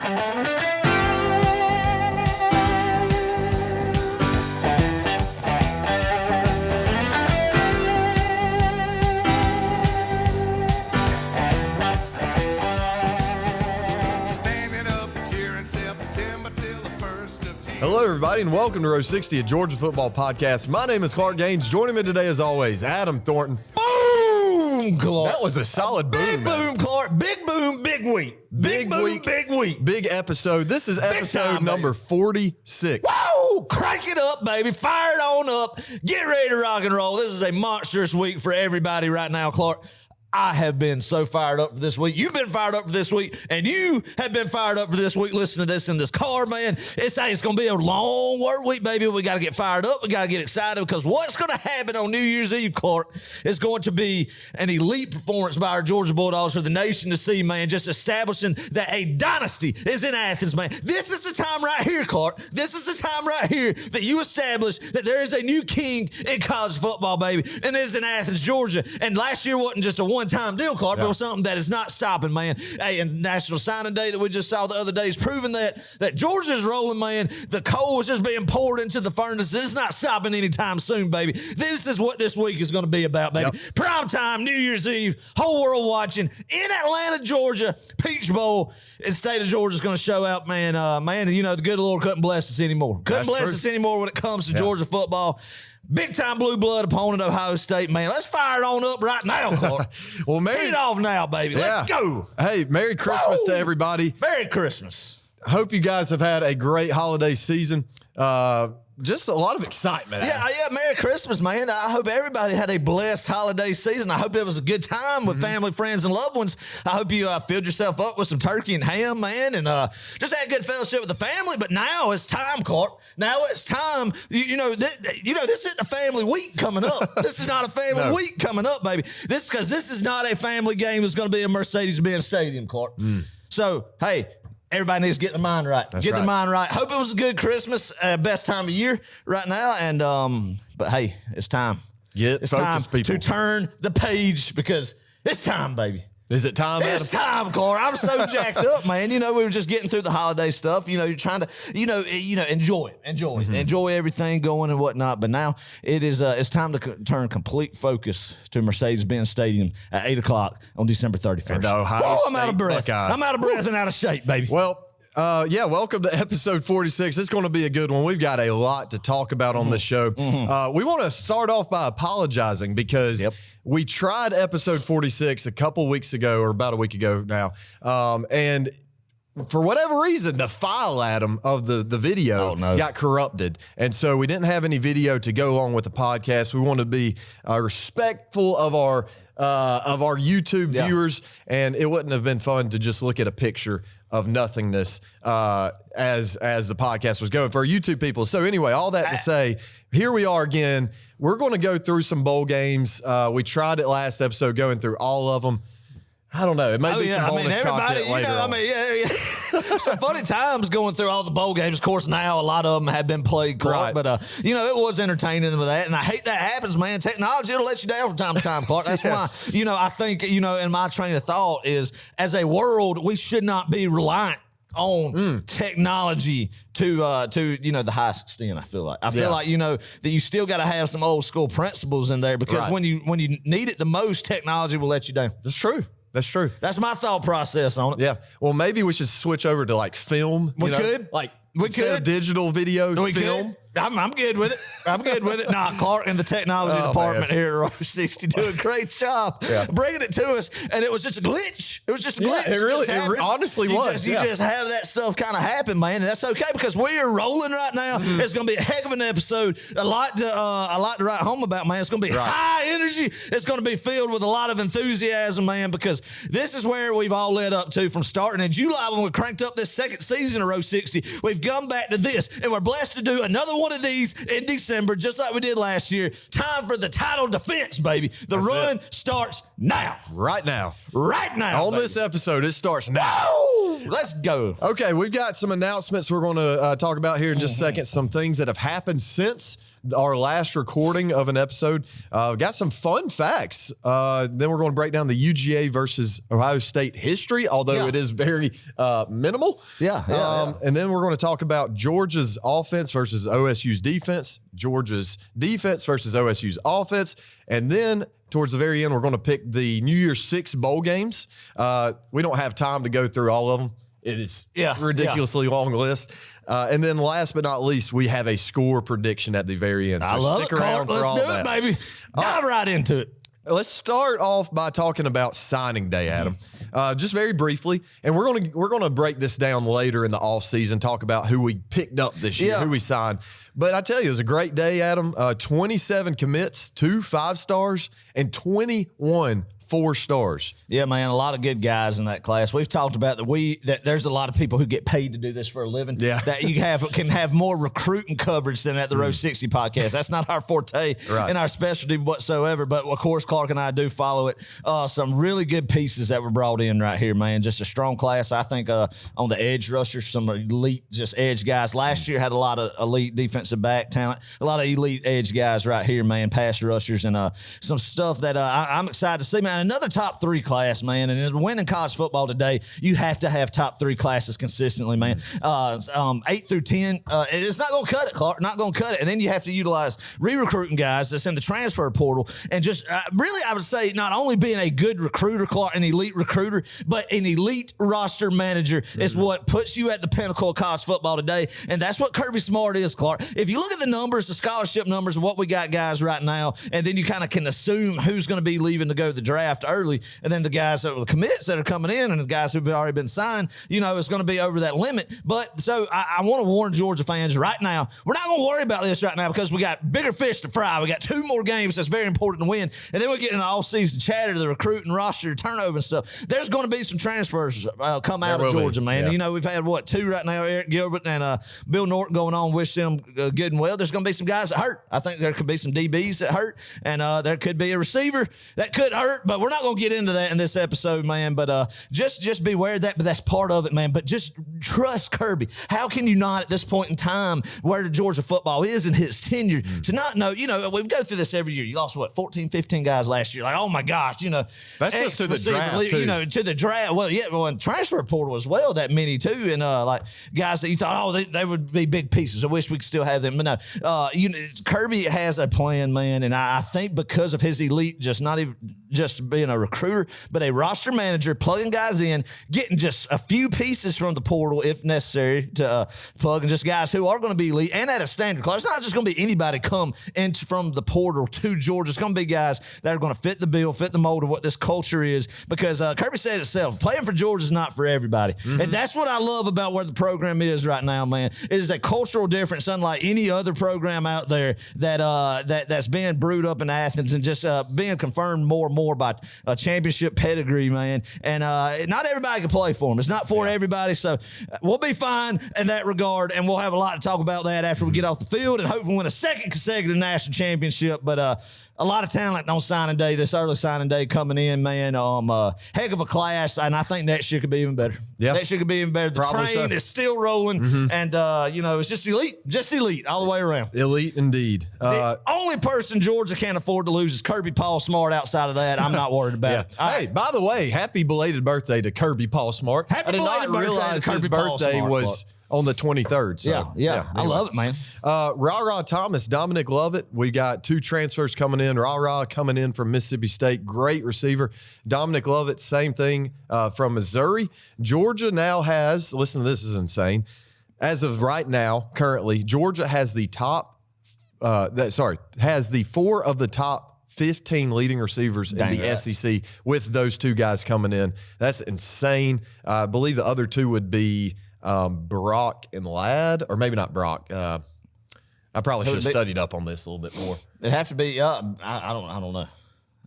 Hello, everybody, and welcome to Row 60, a Georgia football podcast. My name is Clark Gaines. Joining me today, as always, Adam Thornton. Boom, Clark. That was a solid boom. Big boom, Clark. Big boom, big week. Big boom, week. big week. Big episode. This is episode number 46. Whoa! Crank it up, baby. Fire it on up. Get ready to rock and roll. This is a monstrous week for everybody right now, Clark. I have been so fired up for this week. You've been fired up for this week, and you have been fired up for this week. Listening to this in this car, man. It's going to be a long work week, baby. We got to get fired up. We got to get excited because what's going to happen on New Year's Eve, Clark, is going to be an elite performance by our Georgia Bulldogs for the nation to see, man. Just establishing that a dynasty is in Athens, man. This is the time right here, Clark. This is the time right here that you establish that there is a new king in college football, baby, and it is in Athens, Georgia. And last year wasn't just a one-time deal, Clark, but it was something that is not stopping, man. Hey, and National Signing Day that we just saw the other day is proving that Georgia's rolling, man. The coal is just being poured into the furnace. It's not stopping anytime soon, baby. This is what this week is going to be about, baby. Yep. Prime time, New Year's Eve, whole world watching in Atlanta, Georgia, Peach Bowl. And state of Georgia is going to show out, man. You know, the good Lord couldn't bless us anymore. Couldn't bless us anymore when it comes to Georgia football. Big-time blue blood opponent, Ohio State, man. Let's fire it on up right now, Clark. Well, Get it off now, baby. Let's go. Hey, Merry Christmas to everybody. Merry Christmas. Hope you guys have had a great holiday season. Just a lot of excitement. Yeah, Merry Christmas, man. I hope everybody had a blessed holiday season. I hope it was a good time with family, friends, and loved ones. I hope you filled yourself up with some turkey and ham, man, and just had good fellowship with the family. But now it's time, Clark. Now it's time. This isn't a family week coming up. This is not a family week coming up, baby. This is not a family game. It's going to be a Mercedes-Benz Stadium, Clark. So, hey, everybody needs to get their mind right. Get their mind right. Hope it was a good Christmas, best time of year right now. And but hey, it's time. It's time people. To turn the page because it's time, baby. Is it time? It's time, Clark. I'm so jacked up, man. You know, we were just getting through the holiday stuff. You know, you're trying to, enjoy everything going and whatnot. But now it's time to turn complete focus to Mercedes-Benz Stadium at 8:00 on December 31st. And Ohio State I'm out of breath. Buckeyes. I'm out of breath and out of shape, baby. Well, welcome to episode 46. It's going to be a good one. We've got a lot to talk about on this show. We want to start off by apologizing because we tried episode 46 a couple weeks ago or about a week ago now. And for whatever reason, the file, Adam, of the video got corrupted. And so we didn't have any video to go along with the podcast. We want to be respectful of our YouTube viewers, and it wouldn't have been fun to just look at a picture of nothingness as the podcast was going for our YouTube people. So anyway, all that to say, here we are again. We're going to go through some bowl games. We tried it last episode, going through all of them. I don't know. It may be some bonus content later on. Some funny times going through all the bowl games. Of course, now a lot of them have been played, Clark, but it was entertaining with that, and I hate that happens, man. Technology, it'll let you down from time to time, Clark. That's why, I think, in my train of thought is, as a world, we should not be reliant on technology to the highest extent. I feel like that you still got to have some old school principles in there because when you need it the most, technology will let you down. That's true. That's true. That's my thought process on it. Yeah. Well, maybe we should switch over to like film. We could. We could. Digital video film. I'm good with it. I'm good with it. Nah, Clark and the technology department here at Row 60 do a great job bringing it to us. And it was just a glitch. It was just a glitch. It honestly was. You just have that stuff kind of happen, man. And that's okay because we are rolling right now. It's going to be a heck of an episode. A lot to write home about, man. It's going to be high energy. It's going to be filled with a lot of enthusiasm, man, because this is where we've all led up to from starting in July when we cranked up this second season of Row 60. We've come back to this, and we're blessed to do another one of these in December, just like we did last year. Time for the title defense, baby. The run starts now. Right now. On this episode, it starts now. Woo! Let's go. Okay, we've got some announcements we're going to talk about here in just a second. Some things that have happened since our last recording of an episode. Got some fun facts. Then we're going to break down the UGA versus Ohio State history, although it is very minimal. And then we're going to talk about Georgia's offense versus OSU's defense, Georgia's defense versus OSU's offense, and then towards the very end, we're going to pick the New Year's 6 bowl games. We don't have time to go through all of them. It is ridiculously long list. And then last but not least, we have a score prediction at the very end. So I love stick it, around Clark. for all Let's do that. it, baby. Dive right into it. Let's start off by talking about signing day, Adam. Just very briefly, and we're gonna break this down later in the offseason, talk about who we picked up this year, who we signed. But I tell you, it was a great day, Adam. 27 commits, 2 5-stars, and 21 4-stars. Yeah, man, a lot of good guys in that class. We've talked about that there's a lot of people who get paid to do this for a living. Yeah. That can have more recruiting coverage than at the Row 60 podcast. That's not our forte and our specialty whatsoever. But of course, Clark and I do follow it. Some really good pieces that were brought in right here, man. Just a strong class. I think on the edge rushers, some elite just edge guys. Last year had a lot of elite defensive back talent, a lot of elite edge guys right here, man. Pass rushers and some stuff that I'm excited to see, man. Another top 3 class, man. And winning college football today, you have to have top 3 classes consistently, man. 8 through 10, it's not going to cut it, Clark. Not going to cut it. And then you have to utilize re-recruiting guys that's in the transfer portal. And just really, I would say, not only being a good recruiter, Clark, an elite recruiter, but an elite roster manager is what puts you at the pinnacle of college football today. And that's what Kirby Smart is, Clark. If you look at the numbers, the scholarship numbers, of what we got guys right now, and then you kind of can assume who's going to be leaving to go to the draft early, and then the guys that were the commits that are coming in and the guys who've already been signed, it's going to be over that limit. But so I want to warn Georgia fans right now, we're not going to worry about this right now because we got bigger fish to fry. We got 2 more games that's very important to win, and then we get in the all-season chatter, the recruiting roster, turnover and stuff. There's going to be some transfers come out of Georgia, man. Yeah. We've had, 2 right now, Eric Gilbert and Bill Norton going on, wish them good and well. There's going to be some guys that hurt. I think there could be some DBs that hurt, and there could be a receiver that could hurt, but we're not going to get into that in this episode, man. But just beware of that. But that's part of it, man. But just trust Kirby. How can you not at this point in time where the Georgia football is in his tenure to not know? We go through this every year. You lost 14, 15 guys last year. Like, oh my gosh, that's just to the draft, too. To the draft. Well, and transfer portal as well. That many too, and like guys that you thought, they would be big pieces. I wish we could still have them, but no. Kirby has a plan, man, and I think because of his elite, not even just being a recruiter, but a roster manager, plugging guys in, getting just a few pieces from the portal if necessary to plug, and just guys who are going to be elite and at a standard class. It's not just going to be anybody come in from the portal to Georgia. It's going to be guys that are going to fit the bill, fit the mold of what this culture is, because Kirby said it himself, playing for Georgia is not for everybody. And that's what I love about where the program is right now, man. It is a cultural difference unlike any other program out there that's being brewed up in Athens and just being confirmed more and more by a championship pedigree, man. And not everybody can play for them. It's not for everybody. So we'll be fine in that regard, and we'll have a lot to talk about that after we get off the field and hopefully win a 2nd consecutive national championship. But a lot of talent on signing day, this early signing day coming in, man. Heck of a class, and I think next year could be even better. Yeah, next year could be even better. The train is still rolling, and it's just elite all the way around. Elite indeed. The only person Georgia can't afford to lose is Kirby Paul Smart. Outside of that, I'm not worried about it. Hey, by the way, happy belated birthday to Kirby Paul Smart. I did not realize his birthday was on the 23rd. So, yeah. I love it, man. Ra Thomas, Dominic Lovett. We got 2 transfers coming in. Ra coming in from Mississippi State. Great receiver. Dominic Lovett, same thing from Missouri. Georgia now has, listen to this, is insane. As of right now, currently, Georgia has the has the 4 of the top 15 leading receivers in the SEC with those 2 guys coming in. That's insane. I believe the other 2 would be Brock and Ladd, or maybe not Brock. I probably should have studied up on this a little bit more. It'd have to be. I don't know.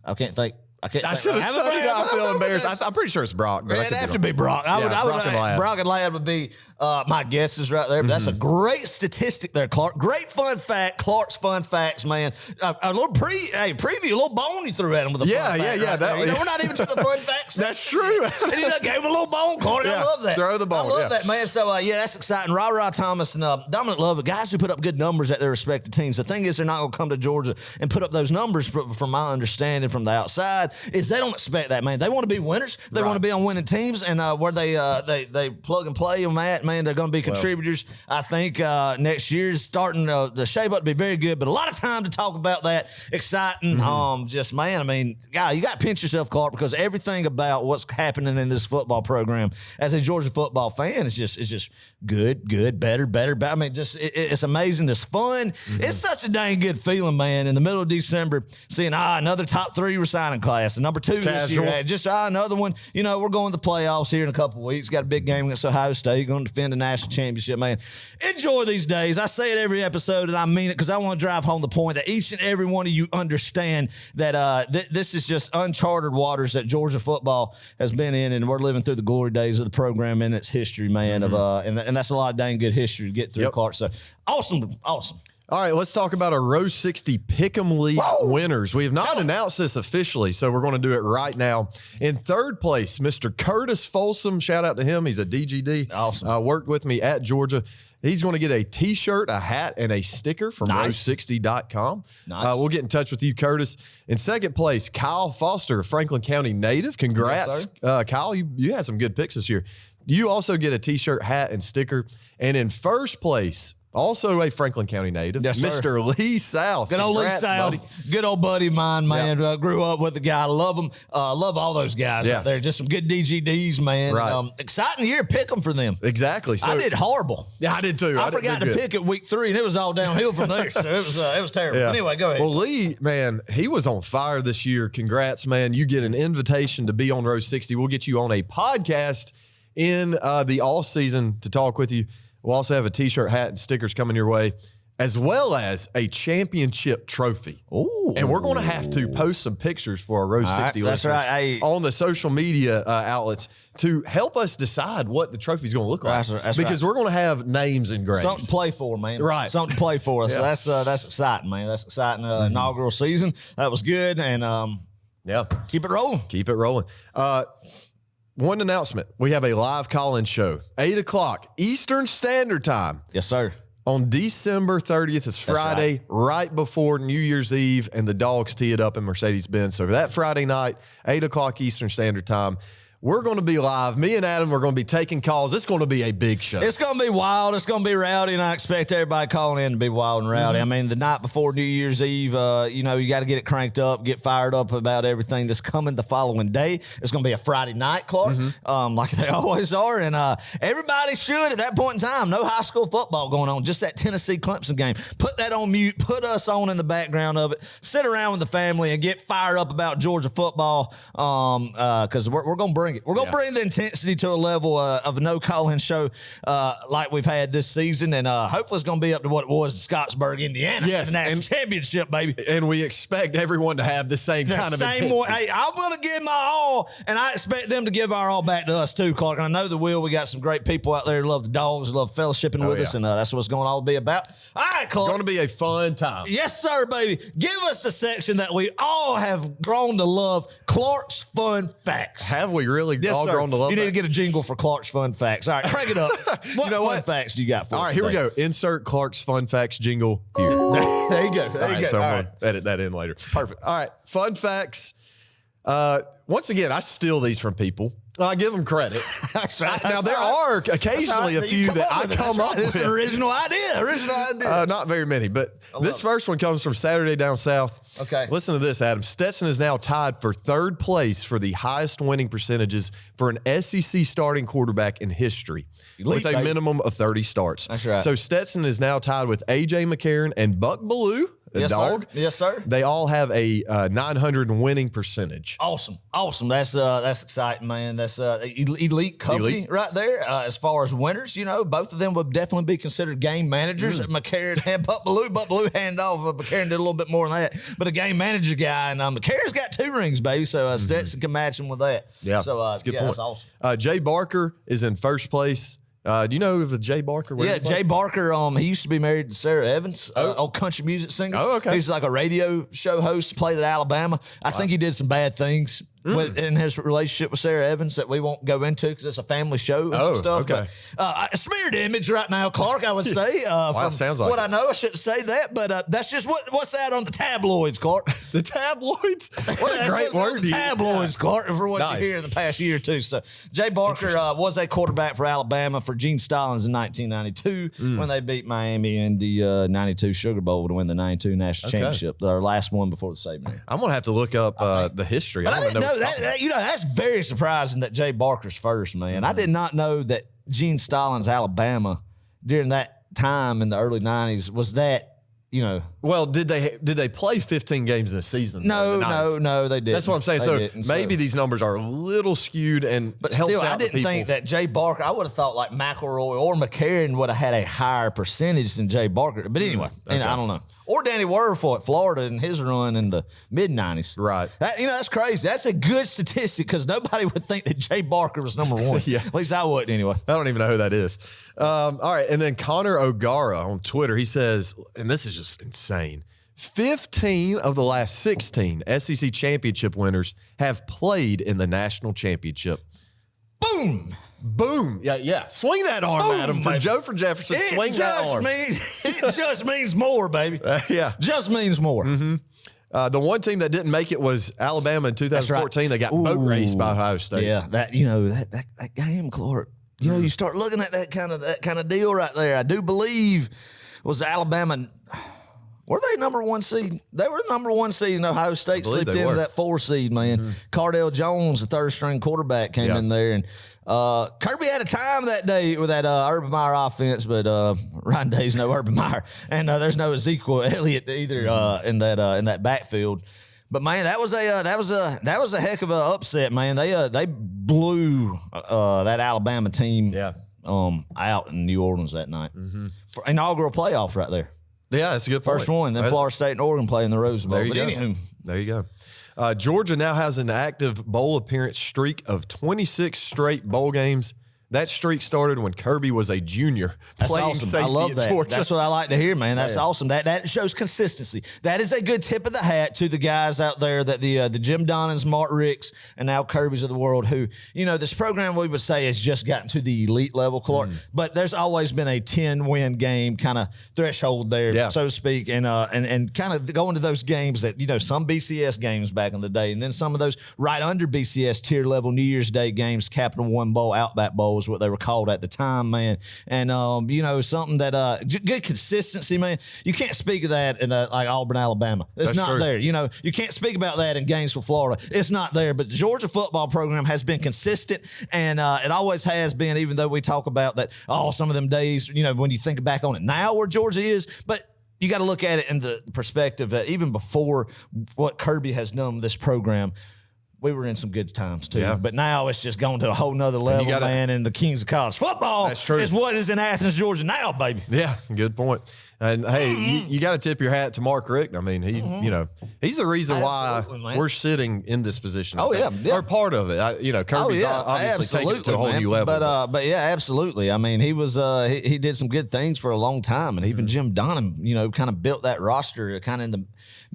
I can't think. I can't. I should have studied. I feel embarrassed. I'm pretty sure it's Brock. But It'd have to be Brock. Brock and Ladd would be my guesses right there. But that's a great statistic there, Clark. Great fun fact. Clark's fun facts, man. A little preview, a little bone you threw at him with a fun fact. Right, we're not even to the fun facts. That's true. And he gave him a little bone, Clark. I love that. Throw the bone. I love that, man. So that's exciting. Ra Thomas and Dominic Love, guys who put up good numbers at their respective teams. The thing is, they're not going to come to Georgia and put up those numbers. From my understanding from the outside, is they don't expect that, man. They want to be winners. They want to be on winning teams, and where they plug and play them at, man, they're going to be contributors. I think next year's starting to shape up to be very good, but a lot of time to talk about that. Exciting. Just, man, I mean, guy, you got to pinch yourself, Clark, because everything about what's happening in this football program as a Georgia football fan is just good, better. I mean, just it's amazing. It's fun. It's such a dang good feeling, man, in the middle of December, seeing another top 3 resigning class, and number 2 this year. Just another one. You know, we're going to the playoffs here in a couple of weeks. Got a big game against Ohio State. Going to defend the national championship, man. Enjoy these days. I say it every episode, and I mean it because I want to drive home the point that each and every one of you understand that this is just uncharted waters that Georgia football has been in, and we're living through the glory days of the program and its history, man. And that's a lot of dang good history to get through, Clark. So awesome. All right, let's talk about our Row 60 Pick'em League winners. We have not announced this officially, so we're going to do it right now. In third place, Mr. Curtis Folsom. Shout out to him. He's a DGD. Awesome. Worked with me at Georgia. He's going to get a T-shirt, a hat, and a sticker from row60.com. Nice. We'll get in touch with you, Curtis. In second place, Kyle Foster, a Franklin County native. Congrats, Kyle. You had some good picks this year. You also get a T-shirt, hat, and sticker. And in first place, also a Franklin County native, Mr. Lee South. Good old Lee South. Buddy. Good old buddy of mine, man. Grew up with the guy. Love him. Love all those guys out there. Just some good DGDs, man. Right. Exciting year. Pick them for them. Exactly. So, I did horrible. Yeah, I did too. I forgot to pick at week 3, and it was all downhill from there. So it was terrible. Yeah. Anyway, go ahead. Well, Lee, man, he was on fire this year. Congrats, man. You get an invitation to be on Row 60. We'll get you on a podcast in the off season to talk with you. We'll also have a T-shirt, hat, and stickers coming your way, as well as a championship trophy. Ooh. And we're going to have to post some pictures for our Row 60 listeners on the social media outlets to help us decide what the trophy's going to look like. Because we're going to have names engraved. Something to play for, man. Right. Something to play for. So that's exciting, man. That's exciting. Inaugural season. That was good. And keep it rolling. Keep it rolling. One announcement. We have a live call-in show, 8 o'clock Eastern Standard Time. Yes, sir. On December 30th. It's Friday, right before New Year's Eve, and the Dawgs tee it up in Mercedes-Benz. So that Friday night, 8 o'clock Eastern Standard Time, we're going to be live. Me and Adam are going to be taking calls. It's going to be a big show. It's going to be wild. It's going to be rowdy, and I expect everybody calling in to be wild and rowdy. I mean, the night before New Year's Eve, you got to get it cranked up, get fired up about everything that's coming the following day. It's going to be a Friday night, Clark, like they always are. And everybody should, at that point in time, no high school football going on, just that Tennessee-Clemson game. Put that on mute. Put us on in the background of it. Sit around with the family and get fired up about Georgia football because we're going to bring it. We're going to bring the intensity to a level of a no call-in show like we've had this season, and hopefully it's going to be up to what it was in Scottsburg, Indiana. Yes, the national championship, baby. And we expect everyone to have the same kind of intensity. Hey, I'm going to give my all, and I expect them to give our all back to us too, Clark. And I know they will. We got some great people out there who love the Dawgs, love fellowshipping with us, and that's what it's going to all be about. All right, Clark. It's going to be a fun time. Yes, sir, baby. Give us the section that we all have grown to love, Clark's Fun Facts. Have we really all grown to love You need to get a jingle for Clark's Fun Facts. All right, crank it up. What fun facts do you got for us? All right, here we go. Insert Clark's Fun Facts jingle here. There you go. There you go. So I'm going to edit that in later. Perfect. All right, fun facts. Once again, I steal these from people. I give them credit. That's right. Now, there are occasionally a few that I come up with. It's an original idea. Not very many, but this first one comes from Saturday Down South. Okay. Listen to this, Adam. Stetson is now tied for third place for the highest winning percentages for an SEC starting quarterback in history with a minimum of 30 starts. That's right. So Stetson is now tied with A.J. McCarron and Buck Bellew. Yes, Dawg. sir. Yes, sir. They all have a 900 winning percentage. Awesome. That's exciting, man. That's elite company right there. As far as winners, both of them would definitely be considered game managers. McCarron and Buck Bellew hand off. McCarron did a little bit more than that, but a game manager guy, and McCarron's got 2 rings, baby. So Stetson can match him with that. Yeah, so that's a good point. That's awesome. Jay Barker is in first place. Do you know of Jay Barker? Jay Barker. He used to be married to Sarah Evans, old country music singer. Oh, okay. He's like a radio show host. Played at Alabama. I think he did some bad things in his relationship with Sarah Evans that we won't go into because it's a family show and some stuff. Okay. But a smeared image right now, Clark. I would say. From sounds like what I know. I shouldn't say that, but that's just what's out on the tabloids, Clark. The tabloids. What a great word. The tabloids, Clark, for what you hear in the past year or two. So Jay Barker was a quarterback for Alabama for Gene Stallings in 1992 when they beat Miami in the 92 Sugar Bowl to win the 92 National Championship. Their last one before the saving year. I'm gonna have to look up the history. But I didn't know that. That's very surprising that Jay Barker's first, man. I did not know that Gene Stallings, Alabama, during that time in the early 90s was that. Well, did they play 15 games in a season? No, they didn't. That's what I'm saying. So maybe these numbers are a little skewed, but still, I didn't think that Jay Barker. I would have thought like McElroy or McCarron would have had a higher percentage than Jay Barker. But anyway, and I don't know. Or Danny Werfel at Florida in his run in the mid-90s. Right. That's crazy. That's a good statistic because nobody would think that Jay Barker was number 1. Yeah. At least I wouldn't anyway. I don't even know who that is. All right. And then Connor O'Gara on Twitter, he says, and this is just insane, 15 of the last 16 SEC championship winners have played in the national championship. Boom. Boom. Yeah. Swing that arm at him for Joe from Jefferson. Swing that arm. It just means more, baby. Yeah. Just means more. Mm-hmm. The one team that didn't make it was Alabama in 2014. Right. They got boat raced by Ohio State. Yeah. That game, Clark. You start looking at that kind of deal right there. I do believe was Alabama. Were they number 1 seed? They were the number 1 seed, and Ohio State slipped into that 4 seed, man. Mm-hmm. Cardell Jones, the third-string quarterback, came in there. And Kirby had a time that day with that Urban Meyer offense, but Ryan Day's no Urban Meyer. And there's no Ezekiel Elliott either in that backfield. But man, that was a heck of an upset, man. They blew that Alabama team out in New Orleans that night. Mm-hmm. For inaugural playoff right there. Yeah, that's a good point. First one. Then Florida State and Oregon play in the Rose Bowl. There you go. Georgia now has an active bowl appearance streak of 26 straight bowl games. That streak started when Kirby was a junior playing safety. I love that. Georgia. That's what I like to hear, man. That's awesome. That shows consistency. That is a good tip of the hat to the guys out there that the Jim Donnans, Mark Ricks, and now Kirby's of the world who, this program we would say has just gotten to the elite level, Clark. But there's always been a 10-win game kind of threshold there, so to speak, and kind of going to those games that, some BCS games back in the day, and then some of those right under BCS tier level New Year's Day games, Capital One Bowl, Outback Bowl, what they were called at the time, man. And something that good consistency, man. You can't speak of that in like Auburn, Alabama. It's not there. You can't speak about that in Gainesville, Florida. It's not there. But the Georgia football program has been consistent, and it always has been. Even though we talk about that, some of them days, when you think back on it now, where Georgia is, but you got to look at it in the perspective that even before what Kirby has done with this program, we were in some good times too. Yeah. But now it's just going to a whole nother level, man. And the kings of college football is what is in Athens, Georgia now, baby. Yeah, good point. And hey, you got to tip your hat to Mark Richt. I mean, he's the reason why we're sitting in this position. Or part of it. Kirby's obviously taken it to a whole new level. But yeah, absolutely. I mean, he was he did some good things for a long time, and even Jim Donnan, kind of built that roster kind of in the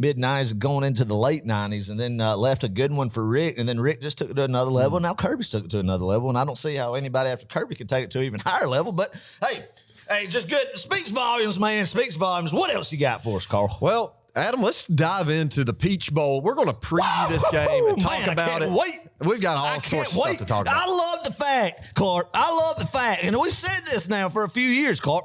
mid-90s going into the late 90s, and then left a good one for Rick, and then Rick just took it to another level. Now Kirby's took it to another level, and I don't see how anybody after Kirby can take it to an even higher level. But hey, just good. Speaks volumes, man. Speaks volumes. What else you got for us, Carl? Well, Adam, let's dive into the Peach Bowl. We're going to preview this game and talk about it. Wait. We've got all sorts of stuff to talk about. I love the fact, Clark. And we've said this now for a few years, Clark.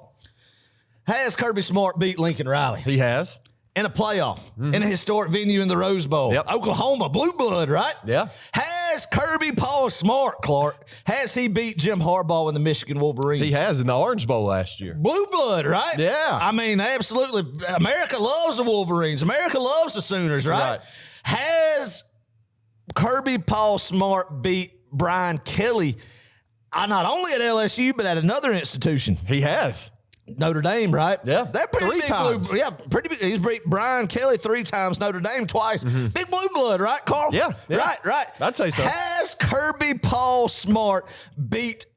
Has Kirby Smart beat Lincoln Riley? He has. In a playoff, in a historic venue in the Rose Bowl. Yep. Oklahoma, blue blood, right? Yeah. Has Has Kirby Paul Smart, Clark, has he beat Jim Harbaugh in the Michigan Wolverines? He has in the Orange Bowl last year. Blue blood, right? Yeah. I mean, absolutely. America loves the Wolverines. America loves the Sooners, right? Has Kirby Paul Smart beat Brian Kelly not only at LSU, but at another institution? He has. Notre Dame, right? Yeah. They're pretty Three big times. Blue, yeah, pretty big. He's beat Brian Kelly 3 times, Notre Dame twice. Big blue blood, right, Carl? Yeah. Right. I'd say so. Has Kirby Paul Smart beat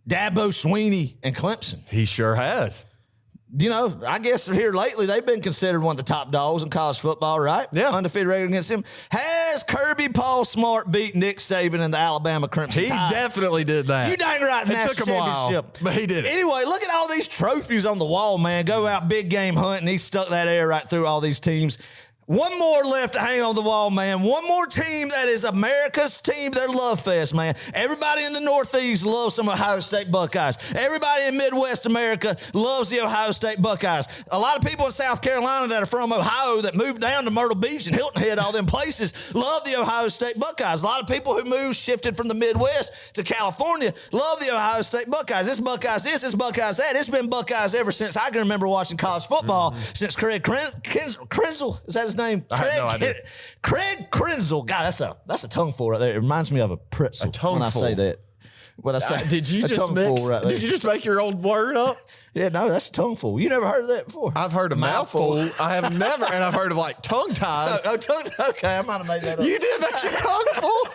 Dabo Sweeney and Clemson? He sure has. You know, I guess here lately they've been considered one of the top dogs in college football, right? Yeah. Undefeated record against him. Has Kirby Paul Smart beat Nick Saban and the Alabama Crimson He Tide? definitely did that. You dang right. It took him a while, but he did it. Anyway, look at all these trophies on the wall, man. Go out big game hunting. He stuck that air right through all these teams. One more left to hang on the wall, man. One more team that is America's team. They're love fest, man. Everybody in the Northeast loves some Ohio State Buckeyes. Everybody in Midwest America loves the Ohio State Buckeyes. A lot of people in South Carolina that are from Ohio that moved down to Myrtle Beach and Hilton Head, all them places, love the Ohio State Buckeyes. A lot of people who moved, shifted from the Midwest to California, love the Ohio State Buckeyes. This Buckeyes this Buckeyes that. It's been Buckeyes ever since I can remember watching college football, since Craig Krenzel, is that his name? I have no idea. Craig Krenzel. God, that's a tongueful right there. It reminds me of a pretzel when I say that. When I say Did you a just tongueful mix? right there. Did you just make your old word up? Yeah, no, that's a tongueful. You never heard of that before? I've heard of mouthful. I have never, and I've heard of like tongue tied. Okay, I might have made that up. You did make your tongue full.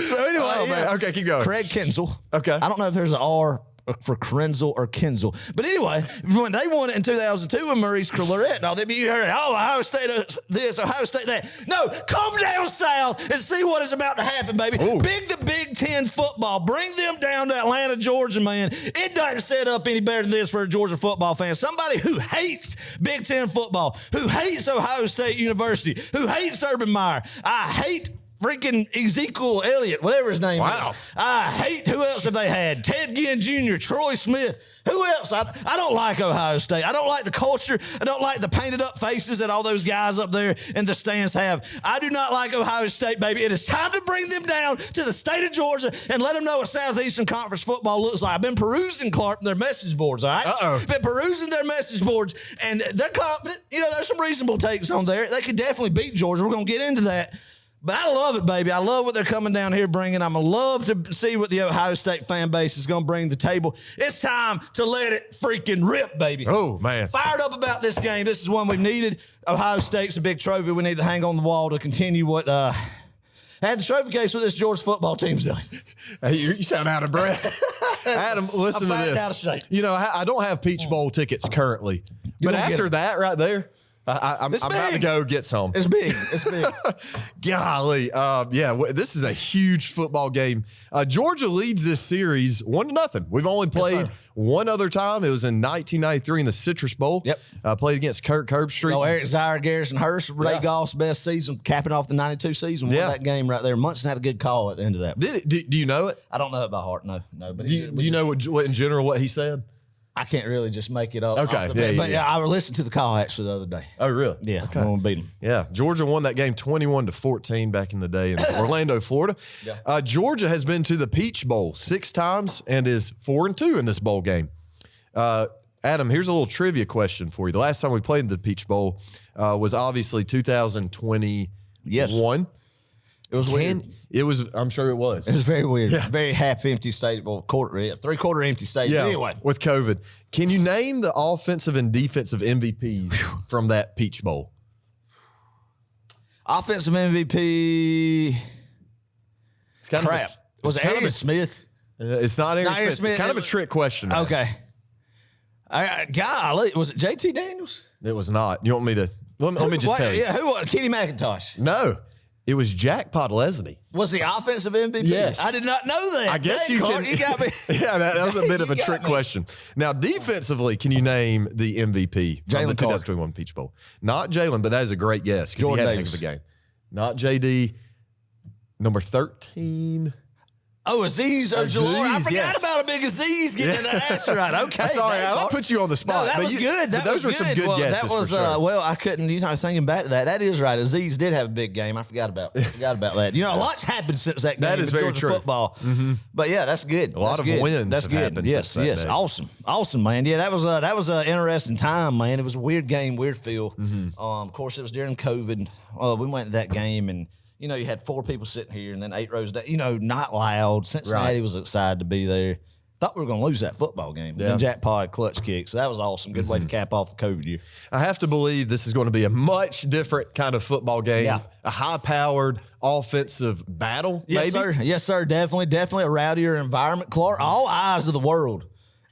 So anyway, man. Okay, keep going. Craig Krenzel. Okay. I don't know if there's an R for Krenzel or Kinzel. But anyway, when they won it in 2002 with Maurice Clarett, now they'd be hearing, Ohio State this, Ohio State that. No, come down south and see what is about to happen, baby. Ooh. The Big Ten football. Bring them down to Atlanta, Georgia, man. It doesn't set up any better than this for a Georgia football fan. Somebody who hates Big Ten football, who hates Ohio State University, who hates Urban Meyer. I hate freaking Ezekiel Elliott, whatever his name is. I hate, who else have they had? Ted Ginn Jr., Troy Smith. Who else? I don't like Ohio State. I don't like the culture. I don't like the painted up faces that all those guys up there in the stands have. I do not like Ohio State, baby. It is time to bring them down to the state of Georgia and let them know what Southeastern Conference football looks like. I've been perusing, Clark, their message boards, all right? Been perusing their message boards, and they're confident. You know, there's some reasonable takes on there. They could definitely beat Georgia. We're going to get into that. But I love it, baby. I love what they're coming down here bringing. I'm going to love to see what the Ohio State fan base is going to bring to the table. It's time to let it freaking rip, baby. Oh, man. Fired up about this game. This is one we needed. Ohio State's a big trophy we need to hang on the wall to continue what had the trophy case with this Georgia football team's doing. Hey, you sound out of breath. Adam, listen to this. Out of shape. You know, I don't have Peach Bowl tickets currently. But after that right there, I'm about to go get some. It's big. It's big. Golly. This is a huge football game. Georgia leads this series 1-0. We've only played one other time. It was in 1993 in the Citrus Bowl. Yep. Played against Kirk Herbstreit. Oh, Eric Zaire, Garrison Hurst, Ray Goff's best season, capping off the 92 season. Won that game right there. Munson had a good call at the end of that. Do you know it? I don't know it by heart. No. But do you know what in general what he said? I can't really just make it up. Okay. But I listened to the call actually the other day. Oh, really? Yeah. Okay. I'm going to beat him. Yeah. Georgia won that game 21-14 back in the day in Orlando, Florida. Yeah. Georgia has been to the Peach Bowl 6 times and is 4-2 in this bowl game. Adam, here's a little trivia question for you. The last time we played in the Peach Bowl was obviously 2021. Yes. It was weird. I'm sure it was. It was very weird. Yeah. Very half-empty stadium. Well, three-quarter empty stadium. Yeah, anyway. With COVID. Can you name the offensive and defensive MVPs from that Peach Bowl? Offensive MVP. It's kind crap. Was it Arian Smith? It's not Arian Smith. It's kind of a trick question. Okay. Golly, was it JT Daniels? It was not. You want me to? Let me just tell you. Yeah, who was Kenny McIntosh? No. It was Jack Podlesny. Was the offensive MVP? Yes. I did not know that. I guess you can. You got me. Yeah, that was a bit of a trick question. Now, defensively, can you name the MVP from the 2021 Peach Bowl? Not Jalen, but that is a great guess because he had a heck of a game. Not JD. Number 13. Oh, Aziz Ojulari. I forgot yes. about a big Aziz getting in the ass right. Okay. Sorry, I put you on the spot. No, that was good. Those were some good guesses. That was, for sure. well, I couldn't, thinking back to that. That is right. Aziz did have a big game. I forgot about that. A lot's happened since that game. That is very Georgia true. Football. Mm-hmm. But yeah, that's good. A lot of wins. That's have good. happened Yes, since that day. Awesome, man. Yeah, that was an interesting time, man. It was a weird game, weird feel. Mm-hmm. Of course, it was during COVID. We went to that game and. You had 4 people sitting here and then 8 rows down. Not loud. Cincinnati was excited to be there. Thought we were going to lose that football game. Yeah. Then Jack Paul had clutch kick. So that was awesome. Good way to cap off the COVID year. I have to believe this is going to be a much different kind of football game. Yeah. A high-powered offensive battle, Yes, maybe? sir. Yes, sir. Definitely a rowdier environment. Clark, all eyes of the world.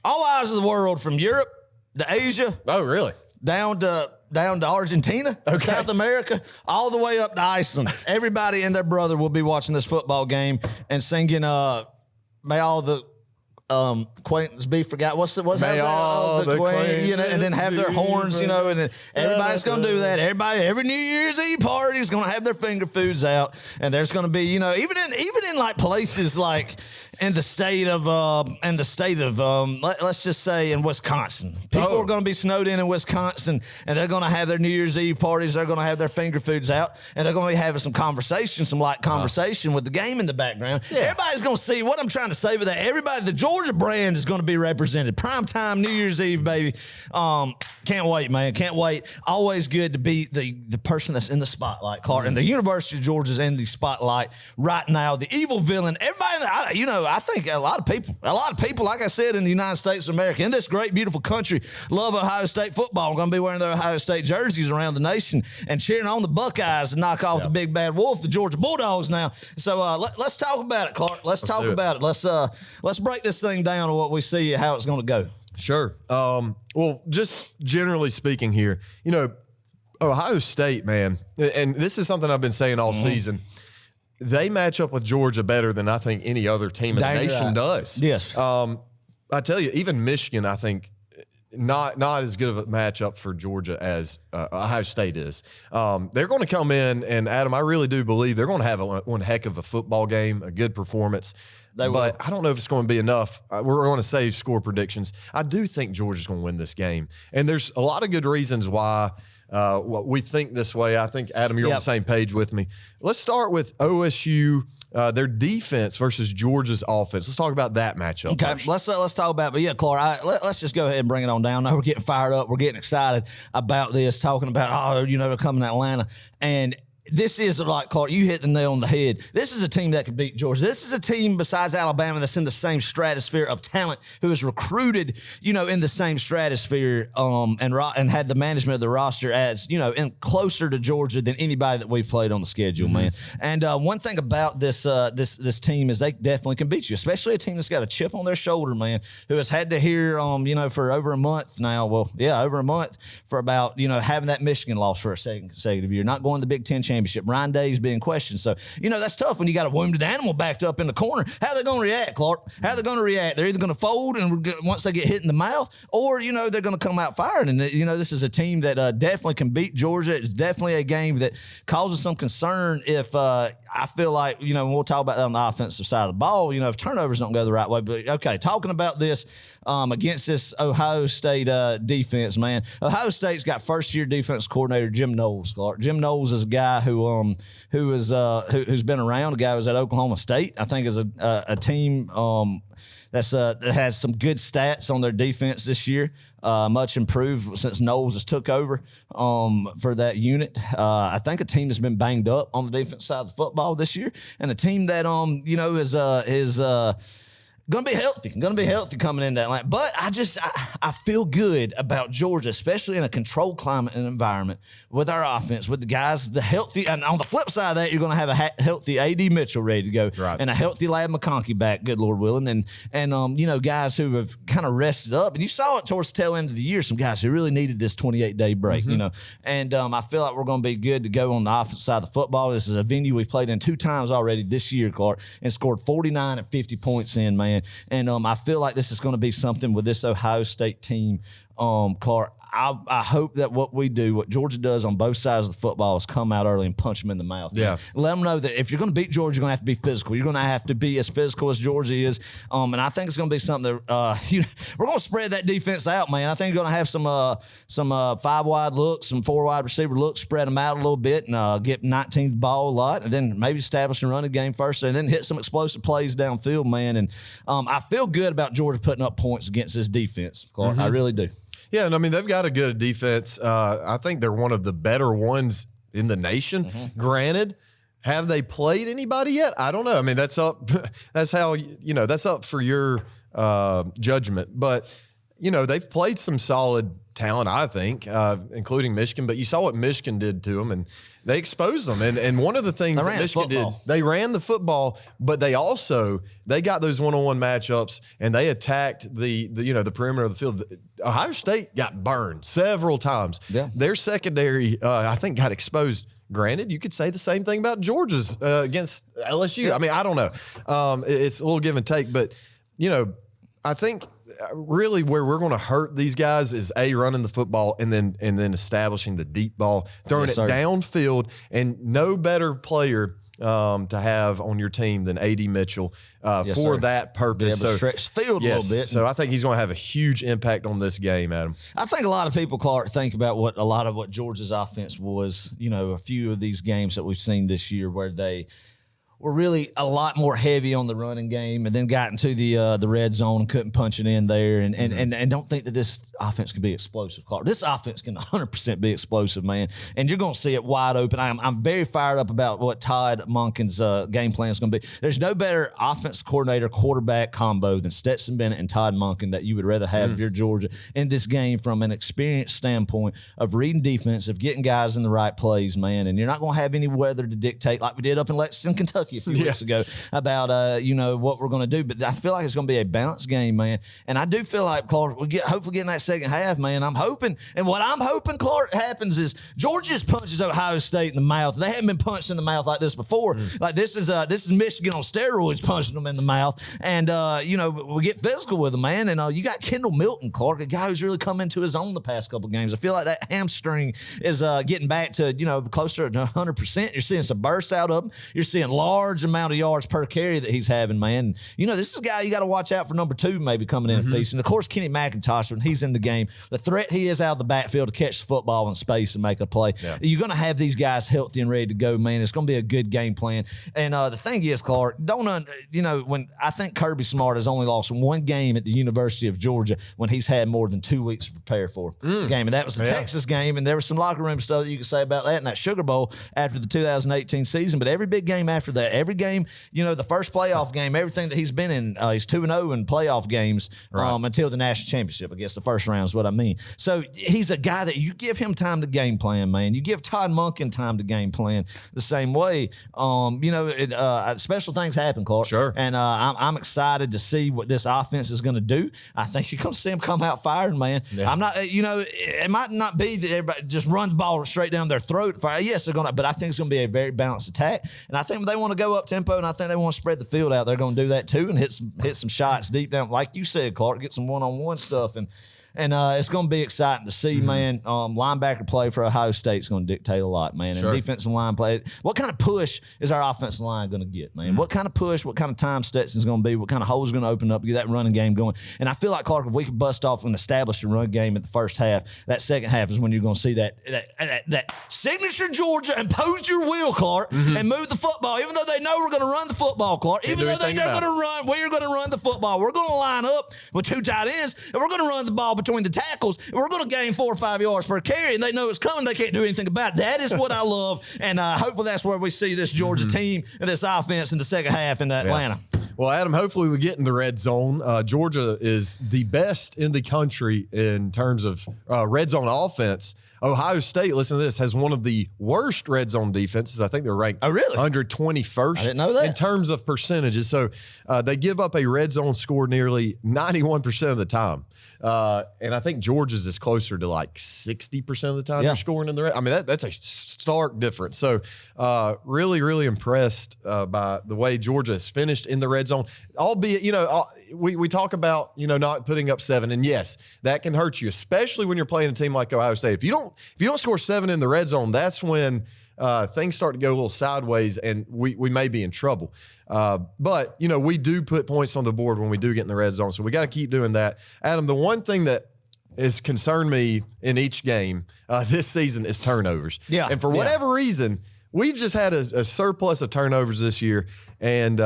All eyes of the world from Europe to Asia. Oh, really? Down to Argentina, South America, all the way up to Iceland. Everybody and their brother will be watching this football game and singing "May all the acquaintance be forgot." What's May all the Queen, and then have their horns, and then everybody's going to do that. Every New Year's Eve party is going to have their finger foods out, and there's going to be, even in like places like in the state of let's just say in Wisconsin, people are going to be snowed in Wisconsin, and they're going to have their New Year's Eve parties. They're going to have their finger foods out, and they're going to be having some light conversation with the game in the background. Yeah. Everybody's going to see what I'm trying to say with that. The Georgia brand is going to be represented. Primetime New Year's Eve, baby. Can't wait, man. Can't wait. Always good to be the person that's in the spotlight, Clark. And the University of Georgia's in the spotlight right now. The evil villain. Everybody, I think a lot of people, like I said, in the United States of America, in this great, beautiful country, love Ohio State football. Going to be wearing their Ohio State jerseys around the nation and cheering on the Buckeyes and knock off the big bad wolf, the Georgia Bulldogs now. So let's talk about it, Clark. Let's talk about it. Let's break this thing down to what we see, how it's going to go. Sure. Well, just generally speaking here, Ohio State, man, and this is something I've been saying all season. They match up with Georgia better than I think any other team in the nation does. Yes. I tell you, even Michigan, I think, not as good of a matchup for Georgia as Ohio State is. They're going to come in, and Adam, I really do believe they're going to have one heck of a football game, a good performance. But I don't know if it's going to be enough. We're going to save score predictions. I do think Georgia's going to win this game, and there's a lot of good reasons why we think this way. I think, Adam, you're on the same page with me. Let's start with OSU. Their defense versus Georgia's offense. Let's talk about that matchup. Okay, let's talk about. But yeah, Clark, let's just go ahead and bring it on down. Now we're getting fired up. We're getting excited about this. Talking about they're coming to Atlanta, and this is like, Clark, you hit the nail on the head. This is a team that could beat Georgia. This is a team besides Alabama that's in the same stratosphere of talent, who is recruited, in the same stratosphere, and had the management of the roster as, in closer to Georgia than anybody that we've played on the schedule, man. And one thing about this team is they definitely can beat you, especially a team that's got a chip on their shoulder, man, who has had to hear, for over a month now. Well, yeah, over a month for about, having that Michigan loss for a second consecutive year, not going to the Big Ten championship. Ryan Day's being questioned. So, that's tough when you got a wounded animal backed up in the corner. How are they going to react, Clark? How are they going to react? They're either going to fold and once they get hit in the mouth, or, they're going to come out firing. And, this is a team that definitely can beat Georgia. It's definitely a game that causes some concern if I feel like, when we'll talk about that on the offensive side of the ball, if turnovers don't go the right way. But, okay, talking about this against this Ohio State defense, man. Ohio State's got first-year defense coordinator Jim Knowles, Clark. Jim Knowles is a guy who's been around. A guy who was at Oklahoma State, I think, is a team that has some good stats on their defense this year. Much improved since Knowles has took over for that unit. I think a team that's been banged up on the defense side of the football this year, and a team that is going to be healthy coming into Atlanta. But I feel good about Georgia, especially in a controlled climate and environment with our offense, with the guys, the healthy. And on the flip side of that, you're going to have a healthy A.D. Mitchell ready to go, right, and a healthy Ladd McConkey back, good Lord willing, and guys who have kind of rested up. And you saw it towards the tail end of the year, some guys who really needed this 28-day break, And I feel like we're going to be good to go on the offensive side of the football. This is a venue we've played in 2 times already this year, Clark, and scored 49 and 50 points in, man. And I feel like this is going to be something with this Ohio State team, Clark. I hope that what we do, what Georgia does on both sides of the football, is come out early and punch them in the mouth. Yeah. Man. Let them know that if you're going to beat Georgia, you're going to have to be physical. You're going to have to be as physical as Georgia is. And I think it's going to be something that we're going to spread that defense out, man. I think you're going to have some 5-wide looks, some 4-wide receiver looks, spread them out a little bit, and get 19th ball a lot, and then maybe establish a running game first, and then hit some explosive plays downfield, man. And I feel good about Georgia putting up points against this defense, Clark. I really do. Yeah, and I mean, they've got a good defense. I think they're one of the better ones in the nation. Granted, have they played anybody yet? I don't know. I mean, that's up. That's how, that's up for your judgment. But, they've played some solid talent, I think, including Michigan. But you saw what Michigan did to them, and they exposed them. And one of the things that Michigan did, they ran the football, but they got those one-on-one matchups, and they attacked the perimeter of the field. Ohio State got burned several times. Yeah. Their secondary, I think, got exposed. Granted, you could say the same thing about Georgia's against LSU. Yeah. I mean, I don't know. It's a little give and take, but I think really where we're going to hurt these guys is running the football and then establishing the deep ball, throwing it downfield, and no better player to have on your team than A.D. Mitchell for that purpose. So stretch the field a little bit. So I think he's going to have a huge impact on this game, Adam. I think a lot of people, Clark, think about what Georgia's offense was. A few of these games that we've seen this year where they were really a lot more heavy on the running game, and then got into the red zone and couldn't punch it in there, and don't think that this offense can be explosive, Clark. This offense can 100% be explosive, man, and you're going to see it wide open. I'm very fired up about what Todd Monken's game plan is going to be. There's no better offense coordinator quarterback combo than Stetson Bennett and Todd Monken that you would rather have if you're Georgia in this game from an experience standpoint of reading defense, of getting guys in the right plays, man, and you're not going to have any weather to dictate like we did up in Lexington, Kentucky a few weeks ago about what we're going to do. But I feel like it's going to be a balanced game, man. And I do feel like, Clark, hopefully get in that second half, man. I'm hoping, and what I'm hoping, Clark, happens is Georgia just punches Ohio State in the mouth. They haven't been punched in the mouth like this before. Like this is Michigan on steroids punching them in the mouth. And we get physical with them, man. And you got Kendall Milton, Clark, a guy who's really come into his own the past couple games. I feel like that hamstring is getting back to closer to 100%. You're seeing some bursts out of him. You're seeing large amount of yards per carry that he's having, man. This is a guy you got to watch out for number 2 maybe coming in and feasting. Of course, Kenny McIntosh, when he's in the game, the threat he is out of the backfield to catch the football in space and make a play. Yeah. You're going to have these guys healthy and ready to go, man. It's going to be a good game plan. And the thing is, Clark, when I think Kirby Smart has only lost one game at the University of Georgia when he's had more than 2 weeks to prepare for the game. And that was the Texas game. And there was some locker room stuff that you could say about that in that Sugar Bowl after the 2018 season. But every big game after that, every game, the first playoff game, everything that he's been in, he's 2-0 in playoff games until the national championship. I guess the first round is what I mean. So he's a guy that you give him time to game plan, man. You give Todd Monken time to game plan the same way. Special things happen, Clark. Sure. And I'm excited to see what this offense is going to do. I think you're going to see them come out firing, man. Yeah. I'm not, it might not be that everybody just runs the ball straight down their throat. Yes, they're going to, but I think it's going to be a very balanced attack. And I think they want to go up tempo, and I think they want to spread the field out. They're going to do that too and hit some shots deep down, like you said, Clark, get some one-on-one stuff. And it's going to be exciting to see, man. Linebacker play for Ohio State is going to dictate a lot, man. And defensive line play. What kind of push is our offensive line going to get, man? What kind of push, what kind of time Stetson's going to be, what kind of holes going to open up to get that running game going? And I feel like, Clark, if we could bust off and establish a run game at the first half, that second half is when you're going to see that signature Georgia impose your will, Clark, and move the football. Even though they know we're going to run the football, Clark. Even though they know we're going to run, we're going to run the football. We're going to line up with 2 tight ends, and we're going to run the ball between the tackles, and we're going to gain 4 or 5 yards per carry, and they know it's coming. They can't do anything about it. That is what I love, and hopefully that's where we see this Georgia team and this offense in the second half in Atlanta. Well, Adam, hopefully we get in the red zone. Georgia is the best in the country in terms of red zone offense. Ohio State, listen to this, has one of the worst red zone defenses. I think they're ranked 121st I didn't know that. in terms of percentages. So they give up a red zone score nearly 91% of the time. And I think Georgia's is closer to like 60% of the time they're scoring in the red. I mean, that's a stark difference. So really, really impressed by the way Georgia has finished in the red zone. Albeit, we talk about, not putting up 7. And yes, that can hurt you, especially when you're playing a team like Ohio State. If you don't score 7 in the red zone, that's when things start to go a little sideways and we may be in trouble. But we do put points on the board when we do get in the red zone. So we got to keep doing that. Adam, the one thing that has concerned me in each game this season is turnovers. Yeah. And for whatever reason, we've just had a surplus of turnovers this year. And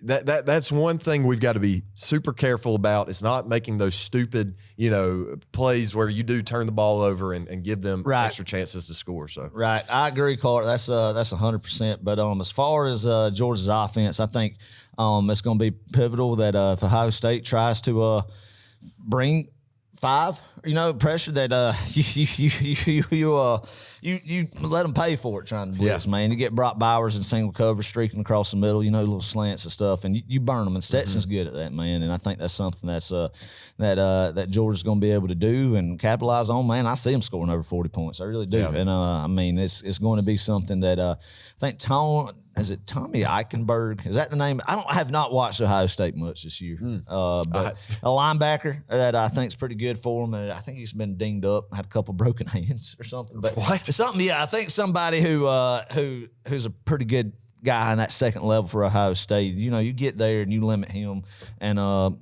that's one thing we've got to be super careful about. It's not making those stupid, plays where you do turn the ball over and give them extra chances to score. So right, I agree, Clark. That's 100%. But as far as Georgia's offense, I think it's going to be pivotal that if Ohio State tries to bring 5, pressure that you let them pay for it trying to blitz, man. You get Brock Bowers in single cover streaking across the middle, little slants and stuff, and you burn them. And Stetson's good at that, man. And I think that's something that's that Georgia's going to be able to do and capitalize on. Man, I see them scoring over 40 points. I really do. Yeah. And it's going to be something that I think Is it Tommy Eichenberg? Is that the name? I have not watched Ohio State much this year, but a linebacker that I think is pretty good for him. I think he's been dinged up, had a couple broken hands or something. But something, yeah, I think somebody who's a pretty good guy in that second level for Ohio State. You get there and you limit him, and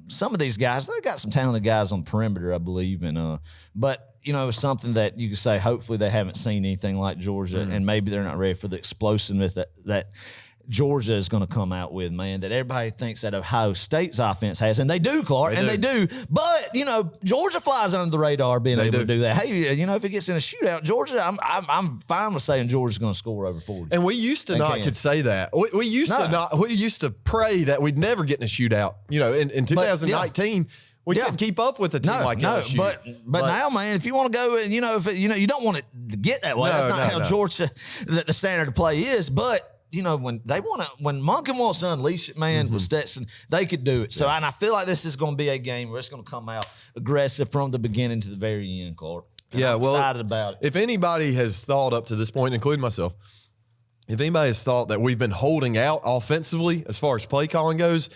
some of these guys, they got some talented guys on the perimeter, I believe, and but. It's something that you can say, hopefully they haven't seen anything like Georgia, and maybe they're not ready for the explosiveness that Georgia is going to come out with, man, that everybody thinks that Ohio State's offense has. And they do, Clark, they do. But, Georgia flies under the radar being able to do that. Hey, if it gets in a shootout, Georgia, I'm fine with saying Georgia's going to score over 40. And we used to could say that. We used to pray that we'd never get in a shootout. In 2019, we couldn't keep up with a team like LSU. But now, man, if you want to go and you don't want it to get that way. That's not how Georgia the standard of play is. But when Monken wants to unleash it, man, with Stetson, they could do it. So, and I feel like this is going to be a game where it's going to come out aggressive from the beginning to the very end, Clark. And I'm excited about it. If anybody has thought up to this point, including myself, if anybody has thought that we've been holding out offensively as far as play calling goes,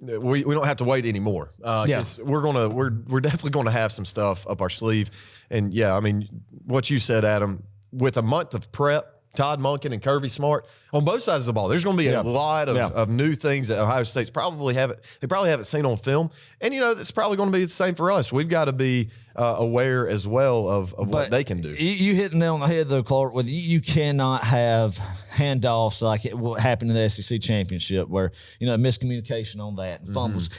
we don't have to wait anymore. We're definitely going to have some stuff up our sleeve. And what you said, Adam, with a month of prep, Todd Monken and Kirby Smart on both sides of the ball, there's going to be a lot of new things that Ohio State's probably haven't seen on film. And it's probably going to be the same for us. We've got to be aware as well of what they can do. You hit the nail on the head though, Clark. With you cannot have handoffs like what happened in the SEC championship, where miscommunication on that and fumbles.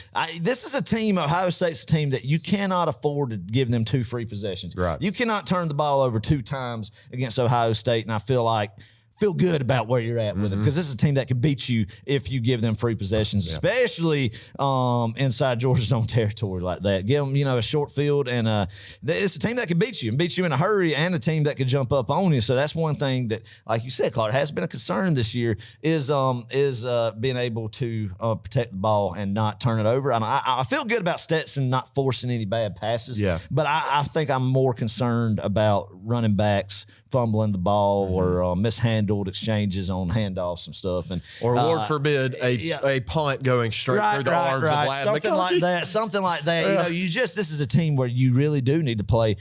This is a team. Ohio State's a team that you cannot afford to give them 2 free possessions. Right. You cannot turn the ball over 2 times against Ohio State, and I feel good about where you're at with them, because this is a team that can beat you if you give them free possessions, especially inside Georgia's own territory like that. Give them, a short field, and it's a team that can beat you in a hurry, and a team that can jump up on you. So that's one thing that, like you said, Clark, has been a concern this year is being able to protect the ball and not turn it over. And I feel good about Stetson not forcing any bad passes, but I think I'm more concerned about running backs fumbling the ball or mishandled exchanges on handoffs and stuff, or Lord forbid a punt going straight through the arms of Ladd something like that. This is a team where you really do need to play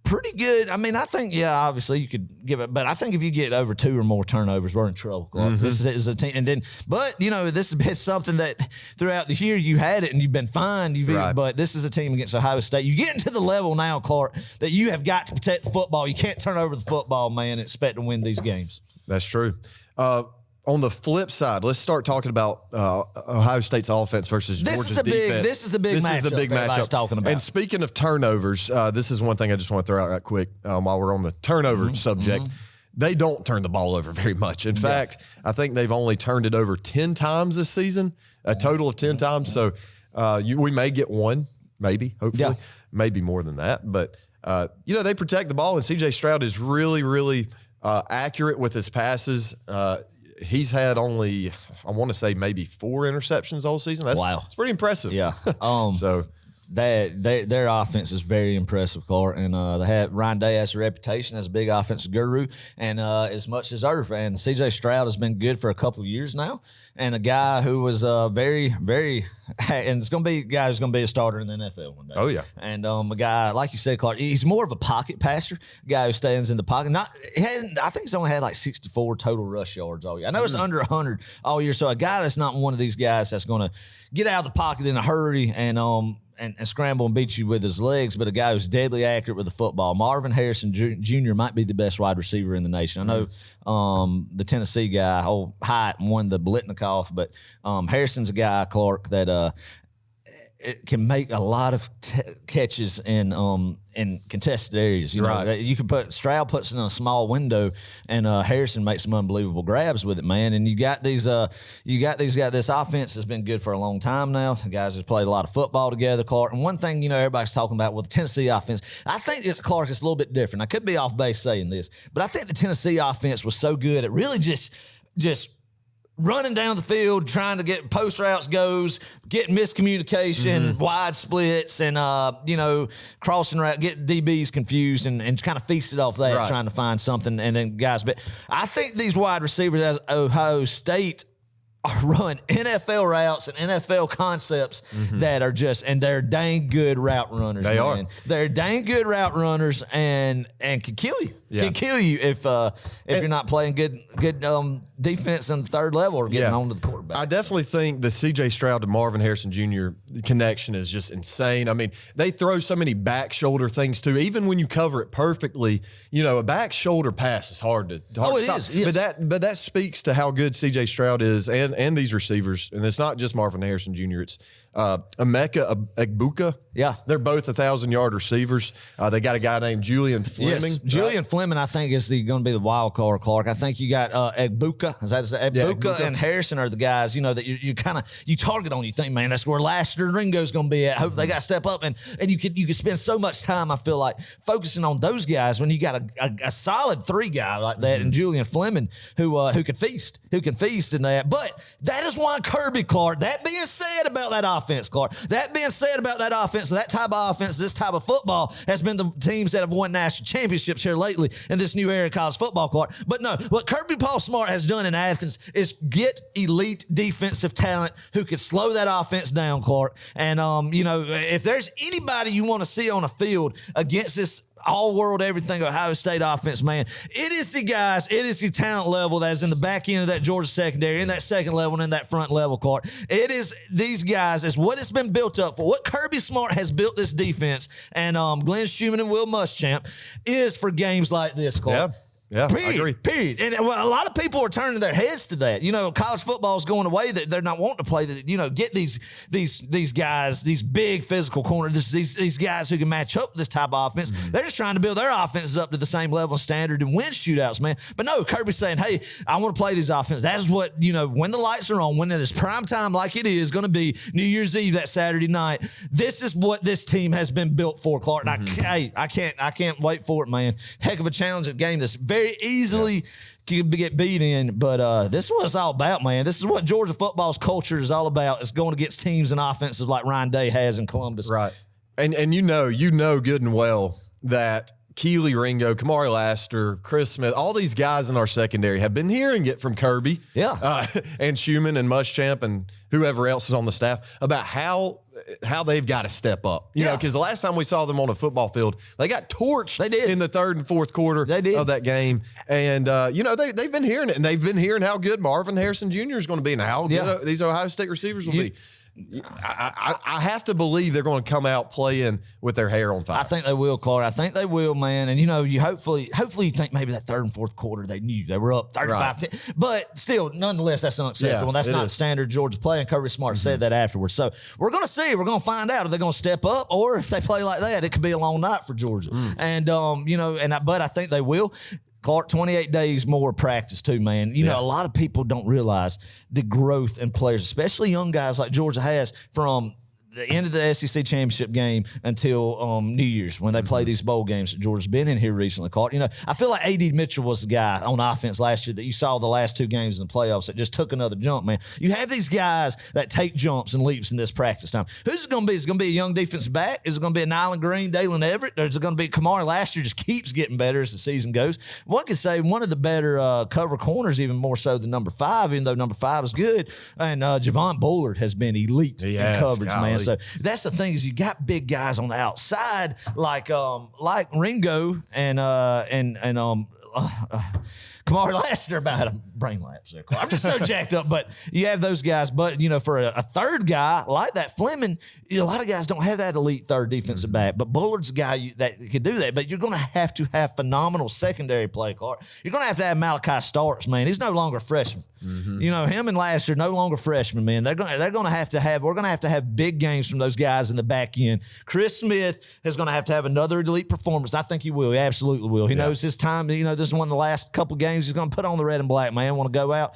pretty good. I think, obviously you could give it, but I think if you get over 2 or more turnovers, we're in trouble. This is a team, and then, but this has been something that throughout the year you had it and you've been fine. But this is a team against Ohio State. You get into the level now, Clark, that you have got to protect the football. You can't turn over the football, man, and expect to win these games. That's true. On the flip side, let's start talking about Ohio State's offense versus Georgia's defense. This is the big matchup. Talking about. And speaking of turnovers, this is one thing I just want to throw out right quick while we're on the turnover subject. They don't turn the ball over very much. In fact, I think they've only turned it over 10 times this season, a total of 10 times. So we may get one, maybe, hopefully, maybe more than that. But they protect the ball, and C.J. Stroud is really, really accurate with his passes. He's had only, I want to say, maybe 4 interceptions all season. Wow. That's pretty impressive. Yeah. So their offense is very impressive, Clark, and they have Ryan Day has a reputation as a big offensive guru, and as much deserved. And C.J. Stroud has been good for a couple of years now, and a guy who was very, very, and it's going to be a guy who's going to be a starter in the NFL one day. Oh yeah, and a guy like you said, Clark, he's more of a pocket passer, a guy who stands in the pocket. I think he's only had like 64 total rush yards all year. I know it's under 100 all year, so a guy that's not one of these guys that's going to get out of the pocket in a hurry and scramble and beat you with his legs, but a guy who's deadly accurate with the football. Marvin Harrison Jr. might be the best wide receiver in the nation. I know the Tennessee guy, Hyatt, won the Blitnikoff, but Harrison's a guy, Clark, that it can make a lot of catches in contested areas. You know, you can Stroud puts it in a small window, and Harrison makes some unbelievable grabs with it, man. And you got these guys. This offense has been good for a long time now. The guys have played a lot of football together, Clark. And one thing everybody's talking about with the Tennessee offense, I think Clark, it's a little bit different. I could be off base saying this, but I think the Tennessee offense was so good at really just running down the field, trying to get post routes goes, getting miscommunication, wide splits, and crossing route, get DBs confused, and kind of feasted off that, trying to find something. And then guys, but I think these wide receivers as Ohio State run NFL routes and NFL concepts that are and they're dang good route runners. They are. They're dang good route runners and can kill you. Can kill you if you're not playing good defense in the third level or getting on to the quarterback. I definitely think the C.J. Stroud to Marvin Harrison Jr. connection is just insane. I mean, they throw so many back shoulder things too. Even when you cover it perfectly, a back shoulder pass is hard to stop. It is. But that speaks to how good C.J. Stroud is and these receivers. And it's not just Marvin Harrison Jr. It's Emeka Egbuka. Yeah. They're both 1,000-yard receivers. They got a guy named Julian Fleming. Yes. Julian Fleming, I think, is going to be the wild card, Clark. I think you got Egbuka. Is that Egbuka and Harrison are the guys, that you target on. You think, man, that's where Lassiter and Ringo's going to be at. Hope they got to step up. And you could spend so much time, I feel like, focusing on those guys when you got a solid 3 guy like that and Julian Fleming who can feast in that. But that is why Kirby, Clark, that being said about that offense, Clark, that being said about that offense, that type of offense, this type of football has been the teams that have won national championships here lately in this new era of college football, Clark. But no, what Kirby Paul Smart has done in Athens is get elite defensive talent who can slow that offense down, Clark. And, if there's anybody you want to see on a field against this all-world everything Ohio State offense, man, it is the guys, it is the talent level that is in the back end of that Georgia secondary, in that second level, and in that front level, Clark. It is these guys, is what it's been built up for. What Kirby Smart has built this defense, and Glenn Schumann and Will Muschamp, is for games like this, Clark. Yeah, period, I agree. Period. And a lot of people are turning their heads to that. College football is going away. That they're not wanting to play. Get these guys, these big physical corners, these guys who can match up with this type of offense. They're just trying to build their offenses up to the same level and standard and win shootouts, man. But no, Kirby's saying, hey, I want to play these offenses. That is what, when the lights are on, when it is prime time like it is going to be New Year's Eve that Saturday night, this is what this team has been built for, Clark. And I can't wait for it, man. Heck of a challenging game that's very easily can get beat in, but this is what it's all about, man. This is what Georgia football's culture is all about. It's going against teams and offenses like Ryan Day has in Columbus. Right. And you know good and well that Keely Ringo, Kamari Lassiter, Chris Smith, all these guys in our secondary have been hearing it from Kirby and Schumann and Muschamp and whoever else is on the staff about how they've got to step up. You know, because the last time we saw them on a football field, they got torched in the third and fourth quarter of that game. And, they've been hearing it, and they've been hearing how good Marvin Harrison Jr. is going to be and how good these Ohio State receivers will be. I have to believe they're going to come out playing with their hair on fire. I think they will, Clark. I think they will, man. And, you hopefully you think maybe that third and fourth quarter they knew they were up 35-10. But still, nonetheless, that's unacceptable. That's not standard Georgia play, and Kirby Smart said that afterwards. So we're going to see. We're going to find out if they're going to step up or if they play like that. It could be a long night for Georgia. And, but I think they will. Clark, 28 days more practice too, man. A lot of people don't realize the growth in players, especially young guys like Georgia has, from the end of the SEC championship game until New Year's when they play these bowl games that Georgia's been in here recently, Clark. You know, I feel like A.D. Mitchell was the guy on offense last year that you saw the last 2 games in the playoffs that just took another jump, man. You have these guys that take jumps and leaps in this practice time. Who's it going to be? Is it going to be a young defensive back? Is it going to be a Nyland Green, Dalen Everett? Or is it going to be Kamari last year just keeps getting better as the season goes? One could say one of the better cover corners, even more so than number 5, even though number 5 is good. And Javon Bullard has been elite in coverage, man. So that's the thing is you got big guys on the outside like Ringo and Kamari Lassiter about a brain lapse there. I'm just so jacked up, but you have those guys. But, you know, for a third guy like that, Fleming, you know, a lot of guys don't have that elite third defensive back, but Bullard's a guy that can do that. But you're going to have phenomenal secondary play, Clark. You're going to have Malachi Starks, man. He's no longer a freshman. You know, him and Lassiter no longer freshmen, man. We're going to have to have big games from those guys in the back end. Chris Smith is going to have another elite performance. I think he will. He absolutely will. He knows his time. You know, this is one of the last couple games he's going to put on the red and black, man. Want to go out,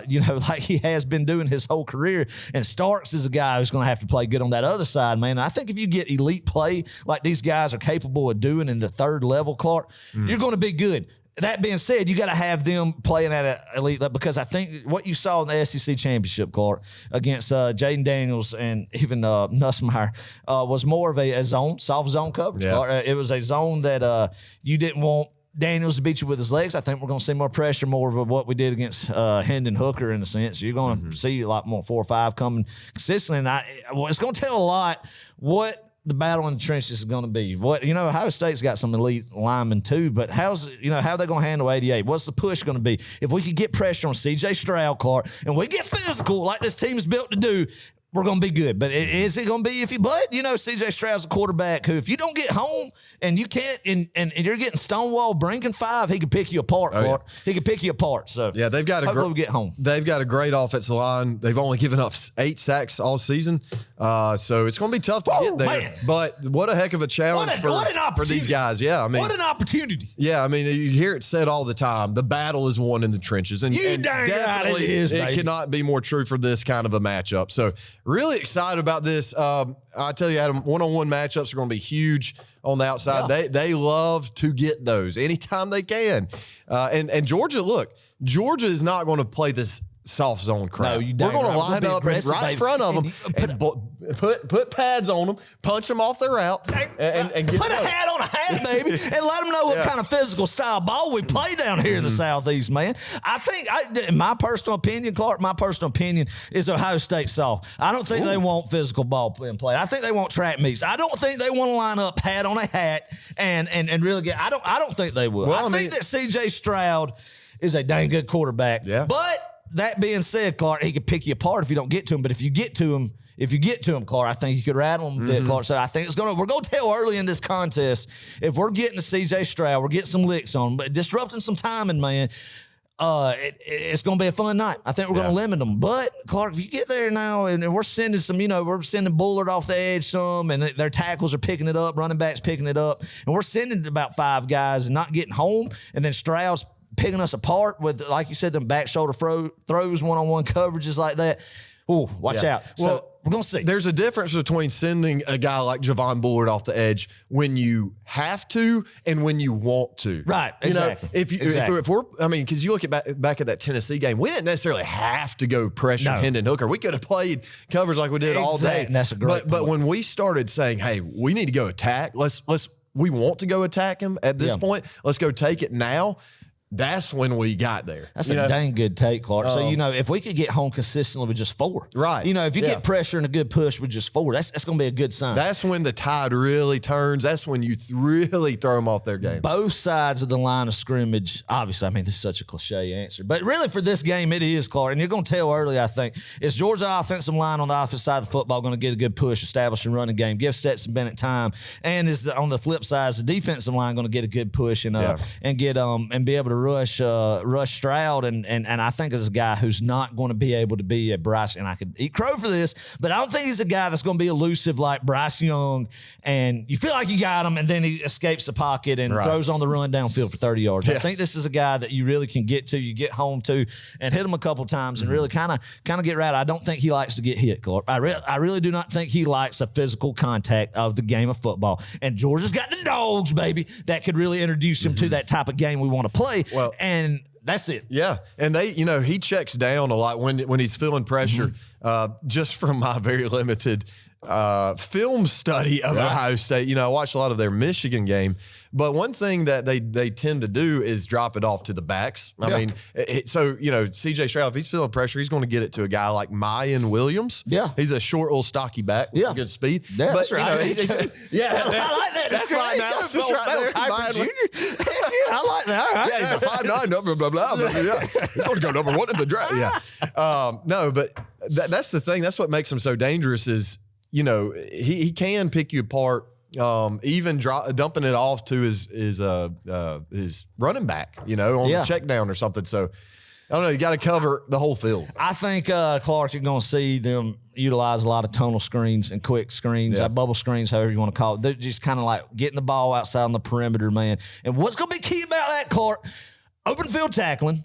you know, like he has been doing his whole career. And Starks is a guy who's going to have to play good on that other side, man. And I think if you get elite play like these guys are capable of doing in the third level, Clark, you're going to be good. That being said, you got to have them playing at an elite level because I think what you saw in the SEC championship, Clark, against Jaden Daniels and even Nussmeier was more of a zone, soft zone coverage. Clark. It was a zone that you didn't want Daniels to beat you with his legs. I think we're going to see more pressure, more of what we did against Hendon Hooker in a sense. You're going to see a lot more 4 or 5 coming consistently. And it's going to tell a lot what the battle in the trenches is going to be. What, you know, Ohio State's got some elite linemen too, but how are they going to handle 88? What's the push going to be? If we could get pressure on C.J. Stroud, Clark, and we get physical like this team is built to do, we're going to be good. But is it going to be iffy? But, you know, C.J. Stroud's a quarterback who, if you don't get home and you can't, and you're getting stonewall bringing 5, he can pick you apart, Clark. He can pick you apart. So, yeah, they've got hopefully we get home. They've got a great offensive line. They've only given up 8 sacks all season. So it's going to be tough to get there. Man. But what a heck of a challenge for these guys. Yeah, I mean, what an opportunity. Yeah, I mean, you hear it said all the time. The battle is won in the trenches. And definitely it cannot be more true for this kind of a matchup. So really excited about this. I tell you, Adam, one-on-one matchups are going to be huge on the outside. Yeah. They love to get those anytime they can. And Georgia, look, Georgia is not going to play this soft zone crap. No, we're going to line up right in front of them and put pads on them, punch them off their route, and get put a hat on a hat, baby, and let them know what kind of physical style ball we play down here in the Southeast, man. I think, in my personal opinion, Clark, is Ohio State soft. I don't think they want physical ball in play. I think they want track meets. I don't think they want to line up hat on a hat and really get. I don't think they will. Well, I think that C.J. Stroud is a dang good quarterback. Yeah, but. That being said, Clark, he could pick you apart if you don't get to him. But if you get to him, Clark, I think you could rattle him a bit, Clark. So I think we're going to tell early in this contest if we're getting to C.J. Stroud, we're getting some licks on him, but disrupting some timing, man. It's going to be a fun night. I think we're going to limit them. But, Clark, if you get there now and we're sending some, we're sending Bullard off the edge some, and their tackles are picking it up, running backs picking it up, and we're sending about 5 guys and not getting home, and then Stroud's picking us apart with, like you said, them back shoulder throws, one-on-one coverages like that. Ooh, watch out. So we're going to see. There's a difference between sending a guy like Javon Bullard off the edge when you have to and when you want to. Right, exactly. If we're, I mean, because you look at back at that Tennessee game, we didn't necessarily have to go pressure Hendon Hooker. We could have played coverage like we did all day. And that's a great point. But when we started saying, hey, we need to go attack, we want to go attack him at this point, let's go take it now. That's when we got there. That's a dang good take, Clark. So, if we could get home consistently with just 4. Right. If you get pressure and a good push with just 4, that's going to be a good sign. That's when the tide really turns. That's when you really throw them off their game. Both sides of the line of scrimmage, obviously, I mean, this is such a cliche answer. But really for this game, it is, Clark. And you're going to tell early, I think. Is Georgia offensive line on the offensive side of the football going to get a good push, establish a running game, give Stetson Bennett time? And is on the flip side, is the defensive line going to get a good push and get and be able to rush Stroud, and I think is a guy who's not going to be able to be a Bryce, and I could eat crow for this, but I don't think he's a guy that's going to be elusive like Bryce Young, and you feel like you got him, and then he escapes the pocket and throws on the run downfield for 30 yards. I think this is a guy that you really can get to, you get home to, and hit him a couple times and really kind of get right. I don't think he likes to get hit, Clark. I really do not think he likes a physical contact of the game of football, and Georgia's got the dogs, baby, that could really introduce him to that type of game we want to play. Well, and that's it. Yeah. And he checks down a lot when he's feeling pressure. Just from my very limited film study of Ohio State, I watched a lot of their Michigan game, but one thing that they tend to do is drop it off to the backs. I mean, CJ Stroud, if he's feeling pressure, he's going to get it to a guy like Mayan Williams. Yeah. He's a short, little, stocky back with good speed. Yeah, but, that's right. I like that. That's my analysis right there. I like that. All right. Yeah, he's a 5'9", blah, blah, blah. Yeah. He's going to go number 1 in the draft. Yeah. No, but that's the thing. That's what makes him so dangerous is, he can pick you apart, even dumping it off to his running back, on the check down or something. So I don't know. You got to cover the whole field. I think, Clark, you're going to see them utilize a lot of tonal screens and quick screens, bubble screens, however you want to call it. They're just kind of like getting the ball outside on the perimeter, man. And what's going to be key about that, Clark? Open field tackling.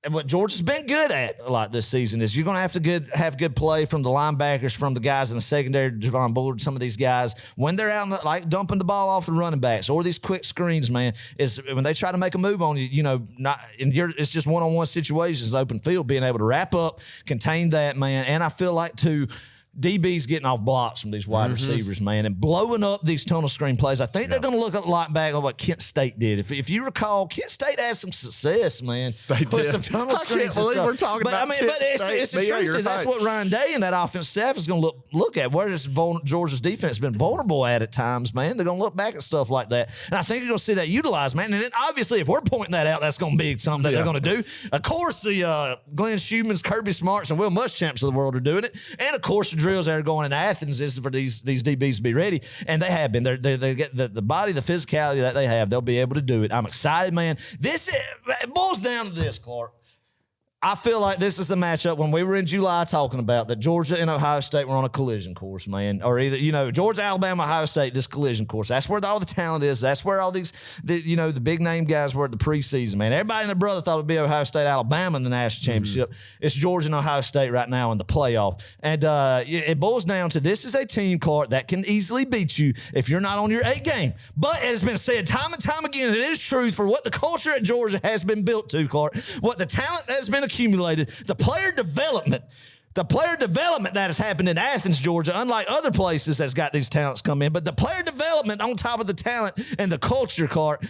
And what Georgia's been good at a lot this season is you're going to have to have good play from the linebackers, from the guys in the secondary, Javon Bullard, some of these guys, when they're out like dumping the ball off the running backs or these quick screens, man, is when they try to make a move on you, it's just one-on-one situations, open field, being able to wrap up, contain that, man. And I feel like, too, DB's getting off blocks from these wide receivers, man, and blowing up these tunnel screen plays. I think they're going to look a lot back on what Kent State did. If you recall, Kent State had some success, man. They did. Some tunnel screens. I can't believe we're talking about Kent State. It's the truth. Is that's what Ryan Day and that offensive staff is going to look at. Where this Georgia's defense has been vulnerable at times, man. They're going to look back at stuff like that. And I think you're going to see that utilized, man. And then, obviously, if we're pointing that out, that's going to be something that they're going to do. Of course, the Glenn Schumans, Kirby Smarts, and Will Muschamps of the world are doing it. And, of course, the drills that are going in Athens is for these DBs to be ready, and they have been. They get the body, the physicality that they have. They'll be able to do it. I'm excited, man. It boils down to this, Clark. I feel like this is a matchup when we were in July talking about that Georgia and Ohio State were on a collision course, man. Or either, Georgia, Alabama, Ohio State, this collision course. That's where all the talent is. That's where all the big name guys were at the preseason, man. Everybody and their brother thought it would be Ohio State, Alabama in the national championship. It's Georgia and Ohio State right now in the playoff. And it boils down to this is a team, Clark, that can easily beat you if you're not on your A game. But it has been said time and time again, it is truth for what the culture at Georgia has been built to, Clark. What the talent has been accumulated, the player development that has happened in Athens, Georgia, unlike other places that's got these talents come in, but the player development on top of the talent and the culture, Clark,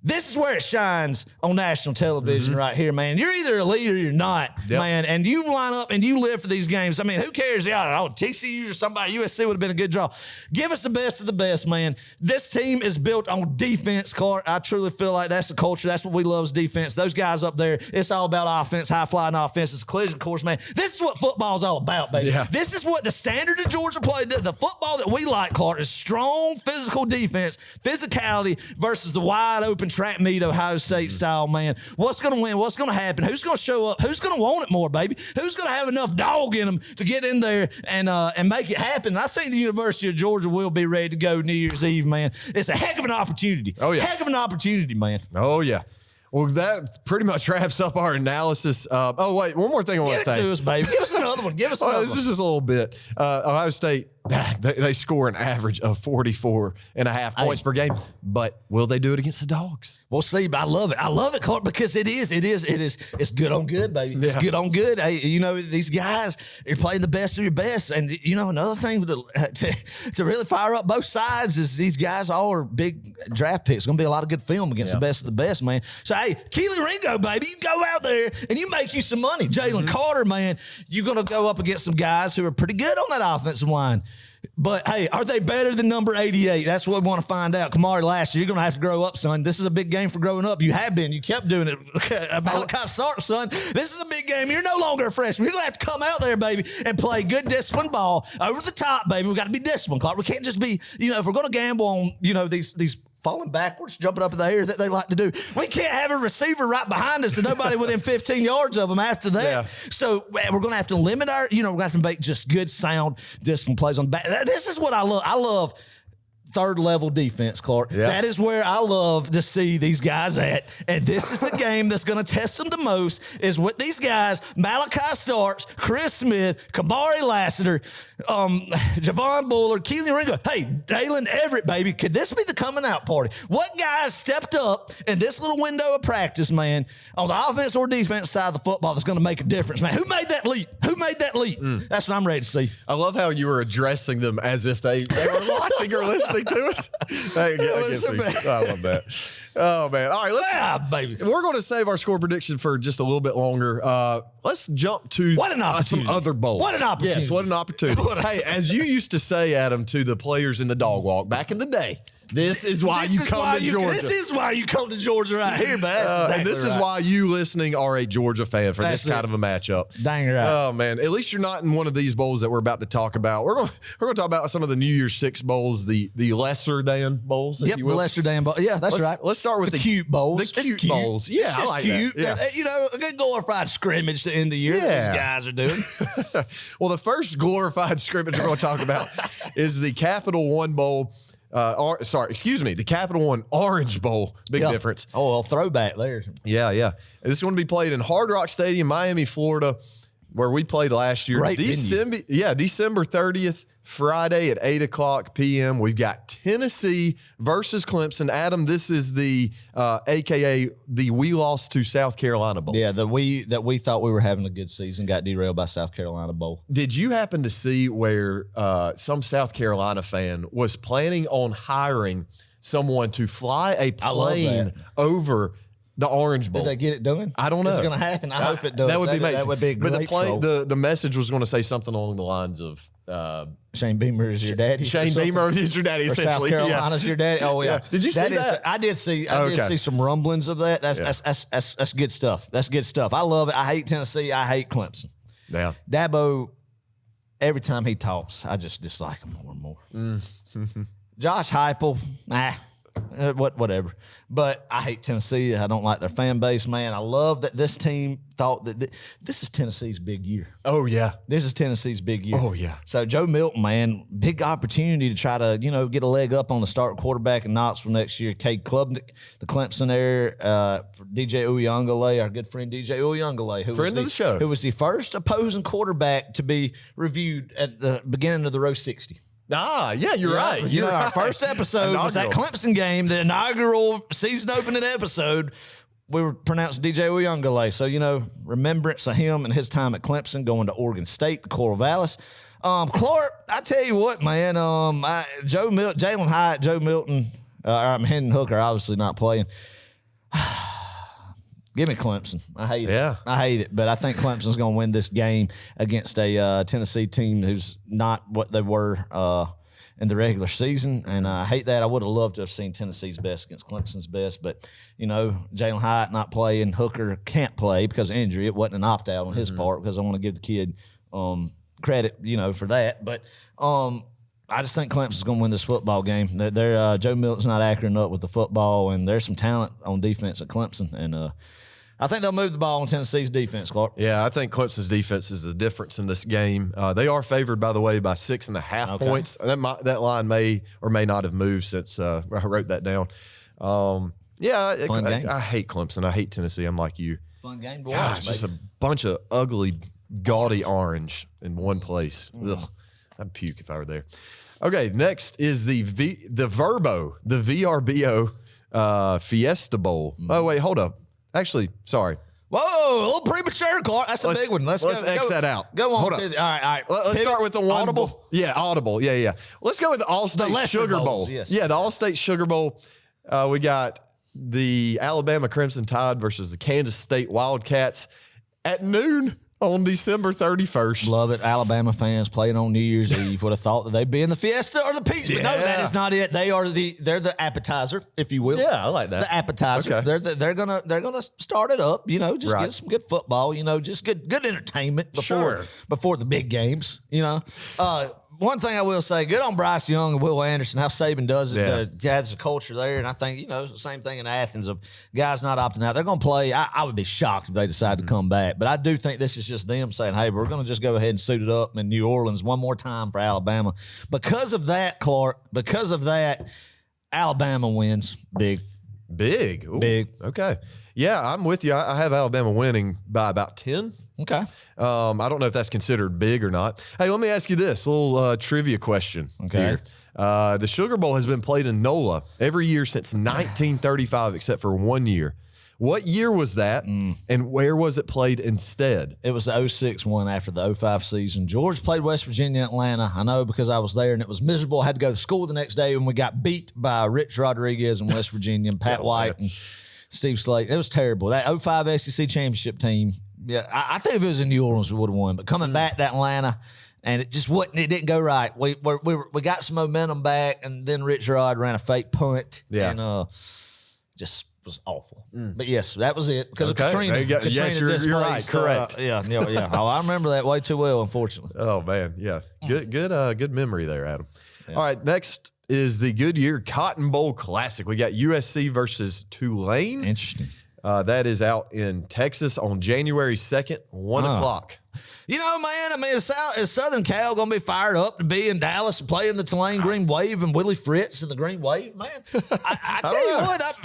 this is where it shines on national television right here, man. You're either elite or you're not, man. And you line up and you live for these games. I mean, who cares? TCU or somebody, USC would have been a good draw. Give us the best of the best, man. This team is built on defense, Clark. I truly feel like that's the culture. That's what we love is defense. Those guys up there, it's all about offense, high-flying offense. It's a collision course, man. This is what football is all about, baby. Yeah. This is what the standard of Georgia play. The football that we like, Clark, is strong physical defense, physicality versus the wide-open track meet Ohio State style, man. What's going to win? What's going to happen? Who's going to show up? Who's going to want it more, baby? Who's going to have enough dog in them to get in there and make it happen? I think the University of Georgia will be ready to go New Year's Eve, man. It's a heck of an opportunity. Oh, yeah. Heck of an opportunity, man. Oh, yeah. Well, that pretty much wraps up our analysis. Wait, one more thing I want to say. Give it to us, baby. Give us another one. Give us another one. This is just a little bit. Ohio State, they score an average of 44.5 points per game, but will they do it against the Dogs? We'll see, but I love it. I love it, Clark, because it's good on good, baby. It's good on good. Hey, these guys are playing the best of your best. And, another thing to really fire up both sides is these guys all are big draft picks. It's going to be a lot of good film against the best of the best, man. So, hey, Keely Ringo, baby, you go out there and you make you some money. Jalen Carter, man, you're going to go up against some guys who are pretty good on that offensive line. But, hey, are they better than number 88? That's what we want to find out. Kamari, last year, you're going to have to grow up, son. This is a big game for growing up. You have been. You kept doing it. Malachi Sark, son. This is a big game. You're no longer a freshman. You're going to have to come out there, baby, and play good disciplined ball over the top, baby. We got to be disciplined, Clark. We can't just be, if we're going to gamble on, these falling backwards, jumping up in the air that they like to do. We can't have a receiver right behind us and nobody within 15 yards of them after that. Yeah. So we're going to have to limit our, we're going to have to make just good, sound, disciplined plays on the back. This is what I love. I love third level defense, Clark. Yeah. That is where I love to see these guys at. And this is the game that's going to test them the most is with these guys, Malachi Starks, Chris Smith, Kamari Lassiter, Javon Bullard, Keely Ringo. Hey, Dalen Everett, baby. Could this be the coming out party? What guys stepped up in this little window of practice, man, on the offense or defense side of the football that's going to make a difference, man? Who made that leap? Who made that leap? That's what I'm ready to see. I love how you were addressing them as if they were watching or listening to us. I love that. Oh, man. All right, baby. We're going to save our score prediction for just a little bit longer. Let's jump to some other bowls. What an opportunity. Yes, what an opportunity. Hey, as you used to say, Adam, to the players in the dog walk back in the day, this is why you come to Georgia. This is why you come to Georgia right here, man. Exactly and this is why you listening are a Georgia fan for this kind of a matchup. Dang right. Oh, man. At least you're not in one of these bowls that we're about to talk about. We're going to talk about some of the New Year's Six bowls, the lesser than bowls, if you will. The lesser than bowls. Yeah, that's right. Let's start with the cute bowls. The cute bowls. Yeah, I like cute. That. Yeah. A good glorified scrimmage to end the year that these guys are doing. Well, the first glorified scrimmage we're going to talk about is the Capital One Bowl. The Capital One Orange Bowl. Big difference. Oh, a throwback there. Yeah. This is going to be played in Hard Rock Stadium, Miami, Florida, where we played last year. Right. December 30th, Friday at 8:00 p.m. We've got Tennessee versus Clemson. Adam, this is the AKA the we lost to South Carolina Bowl. Yeah, that we thought we were having a good season, got derailed by South Carolina Bowl. Did you happen to see where some South Carolina fan was planning on hiring someone to fly a plane over the Orange Bowl? Did they get it done? I don't know. Is it going to happen? I hope it does. That would be amazing. That would be a great But the message was going to say something along the lines of Shane Beamer is your daddy. Shane Beamer is your daddy, essentially. South Carolina's your daddy. Oh yeah. Did you see that? I did see. I did see some rumblings of that. That's good stuff. That's good stuff. I love it. I hate Tennessee. I hate Clemson. Yeah. Dabo. Every time he talks, I just dislike him more and more. Josh Heupel. Whatever. But I hate Tennessee. I don't like their fan base, man. I love that this team thought that this is Tennessee's big year. Oh, yeah. This is Tennessee's big year. Oh, yeah. So Joe Milton, man, big opportunity to try to, get a leg up on the start quarterback in Knoxville next year. Cade Klubnik, the Clemson heir, DJ Uyunglele, our good friend DJ Uyunglele. Friend of the show. Who was the first opposing quarterback to be reviewed at the beginning of the Row 60. Ah, yeah, you're right. Our first episode was that Clemson game, the inaugural season opening episode. We were pronounced DJ Uyunglele. So, remembrance of him and his time at Clemson, going to Oregon State, Corvallis. Clark, I tell you what, man, Jalen Hyatt, Joe Milton, Hendon Hooker, obviously not playing. Give me Clemson. I hate it. Yeah. I hate it. But I think Clemson's going to win this game against a Tennessee team who's not what they were in the regular season. And I hate that. I would have loved to have seen Tennessee's best against Clemson's best. But, Jalen Hyatt not playing. Hooker can't play because of injury. It wasn't an opt-out on his part because I want to give the kid credit, for that. But I just think Clemson's going to win this football game. They're Joe Milton's not accurate up with the football, and there's some talent on defense at Clemson. And I think they'll move the ball on Tennessee's defense, Clark. Yeah, I think Clemson's defense is the difference in this game. They are favored, by the way, by 6.5 points. That line may or may not have moved since I wrote that down. I hate Clemson. I hate Tennessee. I'm like you. Fun game to watch, just a bunch of ugly, gaudy orange in one place. Ugh, I'd puke if I were there. Okay, next is the VRBO Fiesta Bowl. Oh, wait, hold up. Actually, sorry. Whoa, a little premature, Clark. That's a big one. Let's X that out. Go on. Hold up. All right. Let's start with the one. Audible? Yeah, Audible. Yeah. Let's go with the All-State Sugar Bowl. Yes. Yeah, the All-State Sugar Bowl. We got the Alabama Crimson Tide versus the Kansas State Wildcats at noon on December 31st. Love it. Alabama fans playing on New Year's Eve would have thought that they'd be in the Fiesta or the Peach. But no, that is not it. They're the appetizer, if you will. Yeah, I like that. The appetizer. Okay. They're gonna start it up, get some good football, just good entertainment before the big games, one thing I will say, good on Bryce Young and Will Anderson, how Saban does it. Yeah. Has a culture there. And I think, the same thing in Athens of guys not opting out. They're going to play. I would be shocked if they decide to come back. But I do think this is just them saying, hey, we're going to just go ahead and suit it up in New Orleans one more time for Alabama. Because of that, Clark, Alabama wins big. Big. Ooh, big. Okay. Yeah, I'm with you. I have Alabama winning by about 10. Okay. I don't know if that's considered big or not. Hey, let me ask you this little trivia question here. The Sugar Bowl has been played in NOLA every year since 1935 except for 1 year. What year was that, and where was it played instead? It was the 06 one after the 05 season. Georgia played West Virginia and Atlanta. I know because I was there, and it was miserable. I had to go to school the next day when we got beat by Rich Rodriguez in West Virginia and Pat White and Steve Slate. It was terrible. That 05 SEC championship team, yeah, I think if it was in New Orleans, we would have won. But coming back to Atlanta, and it just wasn't. It didn't go right. We got some momentum back, and then Rich Rod ran a fake punt, and just was awful. But yes, that was it because of Katrina. Yes, you're right. Correct. Yeah. Oh, I remember that way too well, unfortunately. Oh man, yeah. Good memory there, Adam. Yeah. All right, next is the Goodyear Cotton Bowl Classic. We got USC versus Tulane. Interesting. That is out in Texas on January 2nd, 1 o'clock. Man, I mean, is Southern Cal going to be fired up to be in Dallas and play in the Tulane Green Wave and Willie Fritz in the Green Wave? Man, I tell you what,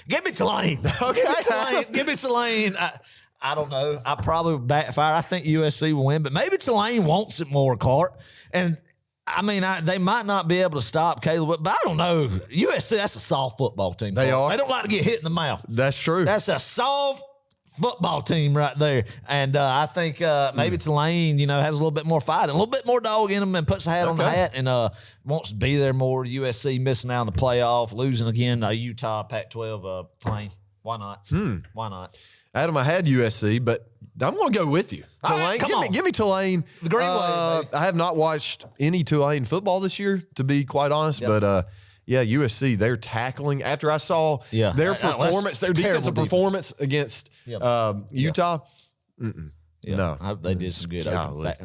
give me Tulane. Okay, give me Tulane. I don't know. I probably would backfire. I think USC will win, but maybe Tulane wants it more, Clark. And I mean, they might not be able to stop Caleb, but I don't know. USC, that's a soft football team. They are. They don't like to get hit in the mouth. That's true. That's a soft football team right there. And I think maybe Tulane, has a little bit more fight, and a little bit more dog in them, and puts a hat on the hat and wants to be there more. USC missing out on the playoff, losing again. Utah, Pac-12, Tulane. Why not? Why not? Adam, I had USC, but I'm going to go with you. Tulane, give me Tulane. The Green Wave. I have not watched any Tulane football this year, to be quite honest, but USC, they're tackling. After I saw their performance, their defensive performance against Utah, no. They did some good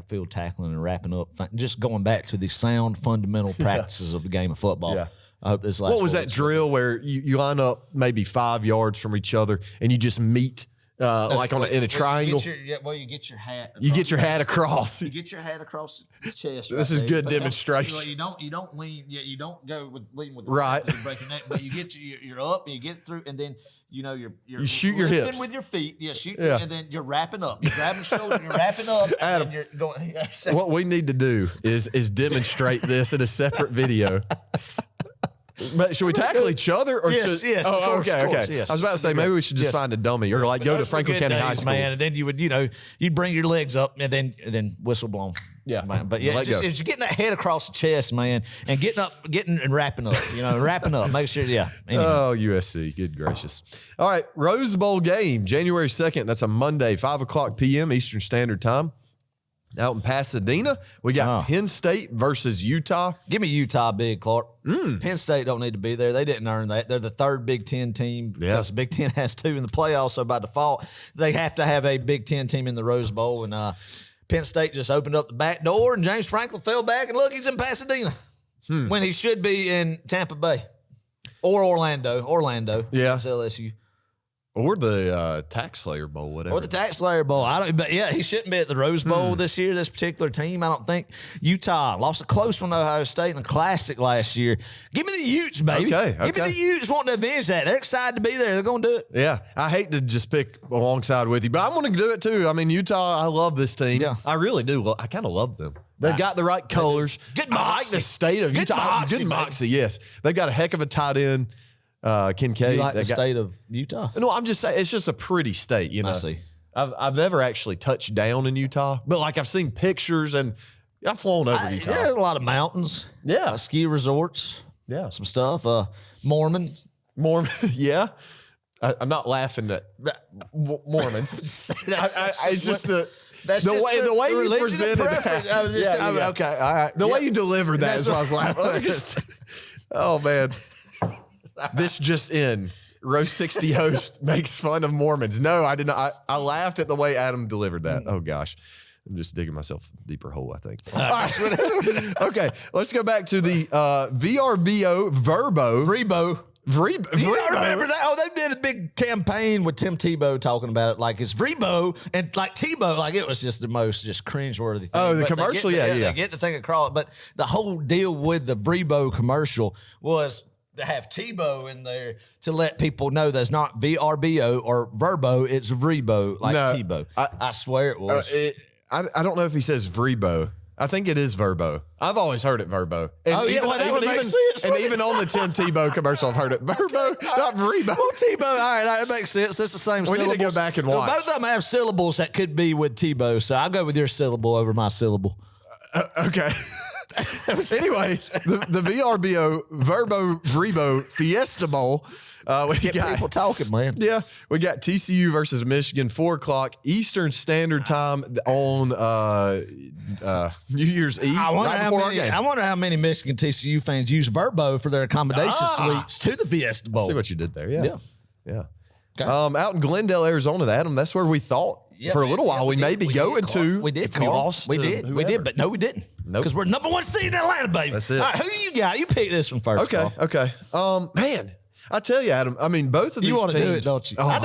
field tackling and wrapping up. Just going back to the sound fundamental practices of the game of football. Yeah. I hope this last what was that drill where you line up maybe 5 yards from each other and you just meet like in a triangle? You get your hat. You get your hat across. You get your hat across the chest. This is good demonstration. You don't lean. Yeah, you don't go lean with the right. Break your neck, but you get you're up and you get through, and then you shoot your hips with your feet. And then you're wrapping up. You're grabbing shoulders. You're wrapping up. Adam, and you're going. What we need to do is demonstrate this in a separate video. But should we tackle each other? Or yes. Oh, course, okay. Yes. I was about to say maybe we should just find a dummy or like go to Franklin County High School, man. And then you would, you'd bring your legs up and then whistle blown. Yeah, man. But yeah, it's you're getting that head across the chest, man, and getting and wrapping up. Wrapping up. Make sure, yeah. Anyway. Oh, USC, good gracious. All right, Rose Bowl game, January 2nd. That's a Monday, 5:00 p.m. Eastern Standard Time. Out in Pasadena, we got Penn State versus Utah. Give me Utah big, Clark. Penn State don't need to be there. They didn't earn that. They're the third Big Ten team because the Big Ten has two in the playoffs, so by default, they have to have a Big Ten team in the Rose Bowl. And Penn State just opened up the back door, and James Franklin fell back, and look, he's in Pasadena when he should be in Tampa Bay or Orlando. Yeah. That's LSU. Or the Tax Slayer Bowl, whatever. Or the Tax Slayer Bowl. But he shouldn't be at the Rose Bowl this year, this particular team. I don't think. Utah lost a close one to Ohio State in a classic last year. Give me the Utes, baby. Okay. Give me the Utes wanting to avenge that. They're excited to be there. They're going to do it. Yeah. I hate to just pick alongside with you, but I'm going to do it too. I mean, Utah, I love this team. Yeah. I really do. I kind of love them. They've got the right colors. Good moxie. I like the state of Utah. Good moxie, yes. They've got a heck of a tight end. Kincaid. You like the state of Utah? No, I'm just saying it's just a pretty state. I see. I've never actually touched down in Utah, but like I've seen pictures and I've flown over Utah. There's a lot of mountains. Yeah, ski resorts. Yeah, some stuff. Mormon. Yeah. I'm not laughing at Mormons. It's just the way you presented that. Okay, all right. The way you delivered that is why I was laughing. Oh man. This just in. Row 60 host makes fun of Mormons. No, I did not. I laughed at the way Adam delivered that. Oh, gosh. I'm just digging myself a deeper hole, I think. All right. Okay, let's go back to the VRBO, Vrebo. Vrebo. Remember that? Oh, they did a big campaign with Tim Tebow talking about it. Like it's Vrebo and like Tebow, like it was just the most just cringeworthy thing. Oh, the But commercial? They Yeah. get the thing across. But the whole deal with the Vrebo commercial was to have Tebow in there to let people know that's not VRBO or Verbo, it's Vrebo, like No, Tebow. I swear it was. I don't know if he says Vrebo. I think it is Verbo. I've always heard it Verbo. And that would make sense. And even on the Tim Tebow commercial, I've heard it Verbo, not Vrebo. Well, Tebow, all right, that makes sense. It's the same We syllables. need to go back and watch. Both of them have syllables that could be with Tebow, so I'll go with your syllable over my syllable. Okay. Anyways, the VRBO Verbo Vrebo Fiesta Bowl. We Get got people talking, man. Yeah, we got TCU versus Michigan, 4:00 Eastern Standard Time on New Year's Eve. I wonder, right how before our many, game. I wonder how many Michigan TCU fans use Verbo for their accommodation suites to the Fiesta Bowl. See what you did there. Yeah. Yeah. Yeah. Okay. Out in Glendale, Arizona, Adam, that's where we thought for a little while we may be going to. We did. if we Carl. lost. We to did. We whoever. did, but no, we didn't. Nope. Because we're number one seed in Atlanta, baby. That's it. All right, who you got? You pick this one first. Okay. Carl. Okay. Man, I tell you, Adam. I mean, both of these You want to teams. do it, don't you? Oh, I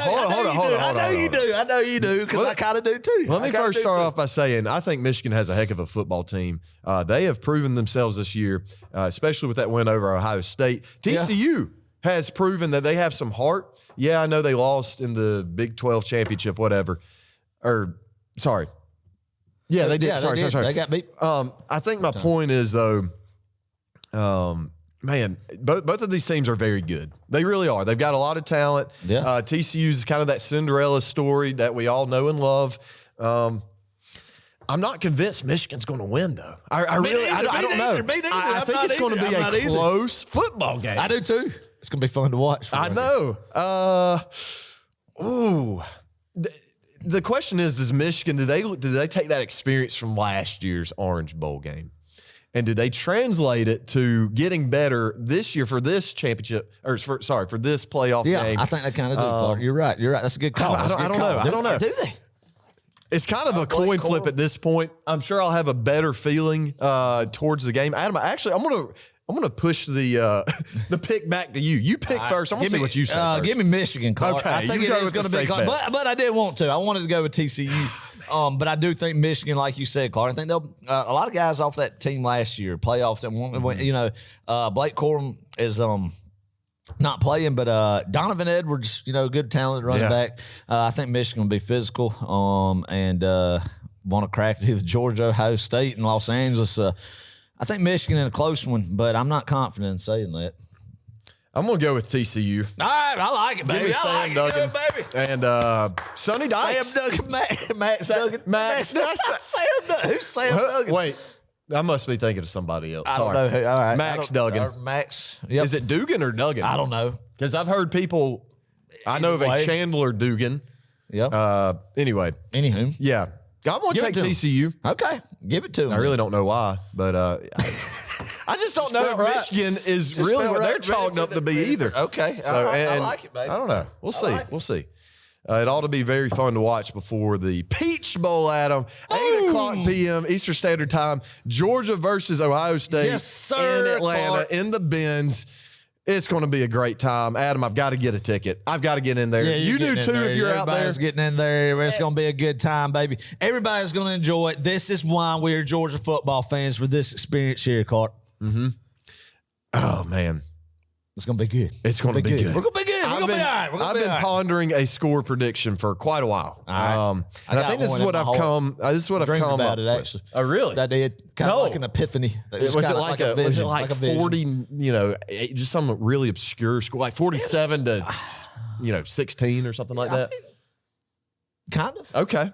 know you do. I know you do because I kind of do too. Let me first start off by saying I think Michigan has a heck of a football team. They have proven themselves this year, especially with that win over Ohio State. TCU has proven that they have some heart. Yeah, I know they lost in the Big 12 championship, whatever. Or, sorry. Yeah, they did. Yeah, sorry. They got beat. I think my point is, though, man, both of these teams are very good. They really are. They've got a lot of talent. Yeah. TCU is kind of that Cinderella story that we all know and love. I'm not convinced Michigan's going to win, though. I don't know. I think it's going to be a close football game. I do too. It's going to be fun to watch. I know. The question is, does Michigan, do they take that experience from last year's Orange Bowl game? And do they translate it to getting better this year for this championship, or for this playoff game? Yeah, I think they kind of do, Clark. You're right. That's a good call. I don't know. Do they? It's kind of a coin flip at this point. I'm sure I'll have a better feeling towards the game. Adam, actually, I'm gonna push the pick back to you. You pick first. I'm gonna see what you say first. Give me Michigan, Clark. Okay, I think you it go is with going the to be safe close. bet. But I did want to. I wanted to go with TCU. But I do think Michigan, like you said, Clark. I think they'll a lot of guys off that team last year, playoffs. That Blake Corum is not playing, but Donovan Edwards, good talent running back. I think Michigan will be physical. And want to crack it with Georgia, Ohio State, and Los Angeles. I think Michigan in a close one, but I'm not confident in saying that. I'm gonna go with TCU. All right, I like it, baby. Give me Sam Duggan, baby. And Sonny Dykes. Sam Duggan, Max Duggan. Max. Sam Duggan. Who's Sam Duggan? Wait, I must be thinking of somebody else. I don't Sorry. know who. All right. Max Duggan. Max. Yep. Is it Dugan or Duggan? I don't know. Because I've heard people. I know of a Anyway. Chandler Dugan. Yep. Anyway, Anywho. yeah, I'm gonna Give take it to him. TCU. Okay. Give it to him. I really don't know why, but I just don't know if felt right. Michigan is Just really felt what right. they're chalked up to be either. Okay. So I like it, baby. I don't know. We'll see. like it. We'll see. It ought to be very fun to watch before the Peach Bowl, Adam. 8 o'clock p.m. Eastern Standard Time. Georgia versus Ohio State Yes, sir, in Atlanta Clark. in the Benz. It's going to be a great time. Adam, I've got to get a ticket. I've got to get in there. Yeah, you do too if you're out there. Everybody's getting in there. It's going to be a good time, baby. Everybody's going to enjoy it. This is why we're Georgia football fans for this experience here, Clark. Oh, man. It's going to be good. It's going to be good. We're going to be good. We're going to be all right. We're going I've to be been all right. pondering a score prediction for quite a while. right. And I I got think this one is in what my I've heart. come. This is what I've Dreamed come about up it, with. actually. Oh, really? I did. Kind of No. like an epiphany. Was it like a vision, like a vision. 40, just some really obscure score, like 47 to 16 or something like that? Kind of. Okay.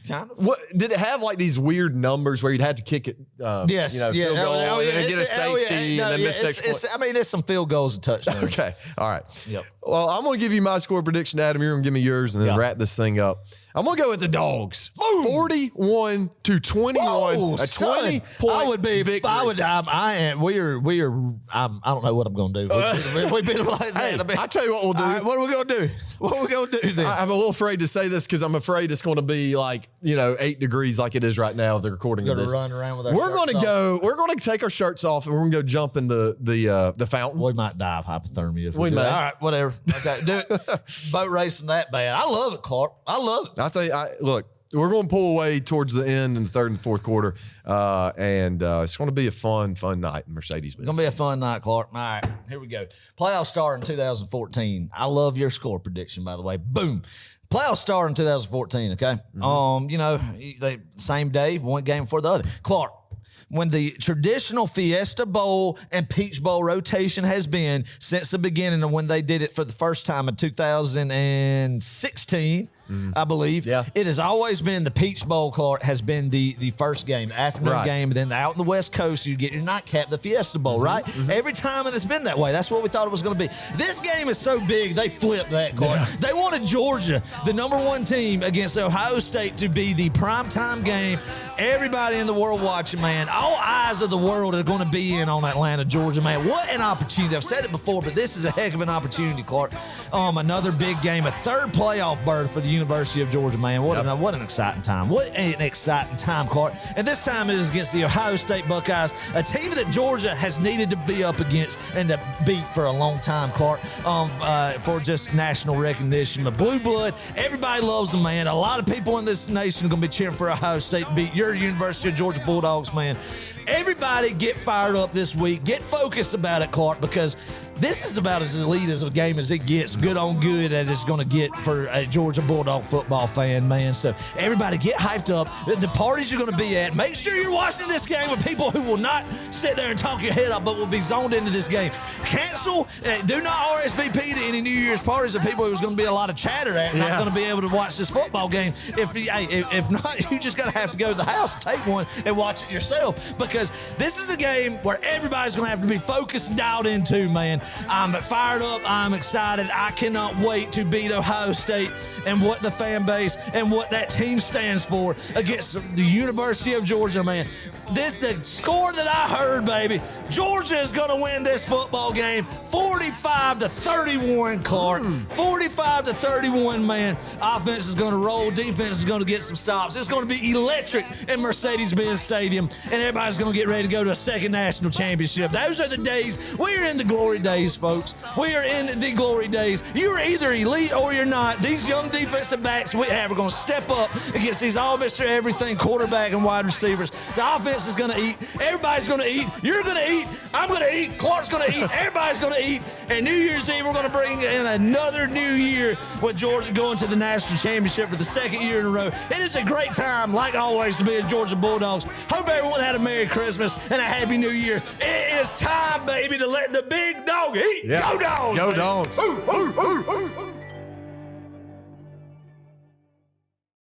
Kind of. What did it have like these weird numbers where you'd have to kick it? Yes. field goal and then get a safety and then miss next point? It's some field goals and touchdowns. Okay. All right. Yep. Well, I'm going to give you my score prediction, Adam. You're going to give me yours and then Yeah. wrap this thing up. I'm going to go with the Dogs. Boom. 41 to 21. Whoa, a son. 20-point I would be. victory. I would. I am. We are. I don't know what I'm going to do. We've been like that. Hey, I tell you what we'll do. All right, what are we going to do? What are we going to do then? I'm a little afraid to say this because I'm I'm afraid it's going to be like, 8 degrees like it is right now. The recording of this. Run around with our We're going to shirts off. We're going to take our shirts off and we're going to go jump in the fountain. We might die of hypothermia if we do may. that. All right, whatever. Okay, do it. Boat racing that bad. I love it, Clark. I love it. I think, look, we're going to pull away towards the end in the third and fourth quarter, and it's going to be a fun night in Mercedes-Benz. It's going to be a fun night, Clark. All right, here we go. Playoff star in 2014. I love your score prediction, by the way. Boom. Playoff star in 2014, okay? They same day, one game before the other. Clark, when the traditional Fiesta Bowl and Peach Bowl rotation has been since the beginning of when they did it for the first time in 2016, I believe. Yeah. It has always been the Peach Bowl, Clark, has been the first game, the afternoon game, and then out in the West Coast, you get your nightcap, the Fiesta Bowl, right? Every time it has been that way. That's what we thought it was going to be. This game is so big, they flipped that, Clark. Yeah. They wanted Georgia, the #1 team, against Ohio State to be the primetime game. Everybody in the world watching, man. All eyes of the world are going to be in on Atlanta, Georgia, man. What an opportunity. I've said it before, but this is a heck of an opportunity, Clark. Another big game, a third playoff berth for the University of Georgia, man. What an exciting time. What an exciting time, Clark. And this time it is against the Ohio State Buckeyes, a team that Georgia has needed to be up against and to beat for a long time, Clark, for just national recognition. But blue blood, everybody loves them, man. A lot of people in this nation are going to be cheering for Ohio State to beat your University of Georgia Bulldogs, man. Everybody get fired up this week. Get focused about it, Clark, because this is about as elite as a game as it gets, good on good as it's going to get for a Georgia Bulldog football fan, man. So everybody get hyped up. The parties you're going to be at, make sure you're watching this game with people who will not sit there and talk your head up, but will be zoned into this game. Cancel, do not RSVP to any New Year's parties of people who's going to be a lot of chatter at, not going to be able to watch this football game. If not, you just going to have to go to the house and take one and watch it yourself, because this is a game where everybody's going to have to be focused and dialed into, man. I'm fired up. I'm excited. I cannot wait to beat Ohio State and what the fan base and what that team stands for against the University of Georgia, man. The score that I heard, baby, Georgia is going to win this football game 45-31, Clark. 45-31, man. Offense is going to roll. Defense is going to get some stops. It's going to be electric in Mercedes-Benz Stadium, and everybody's going to get ready to go to a second national championship. Those are the days. We are in the glory days, folks. We are in the glory days. You're either elite or you're not. These young defensive backs we have are going to step up against these all Mr. Everything quarterback and wide receivers. The offense is going to eat. Everybody's going to eat. You're going to eat. I'm going to eat. Clark's going to eat. Everybody's going to eat. And New Year's Eve, we're going to bring in another new year with Georgia going to the national championship for the second year in a row. It is a great time, like always, to be a Georgia Bulldogs. Hope everyone had a Merry Christmas and a Happy New Year. It is time, baby, to let the big dog eat. Yeah. Go Dogs! Go Dogs! Ooh, ooh, ooh, ooh, ooh.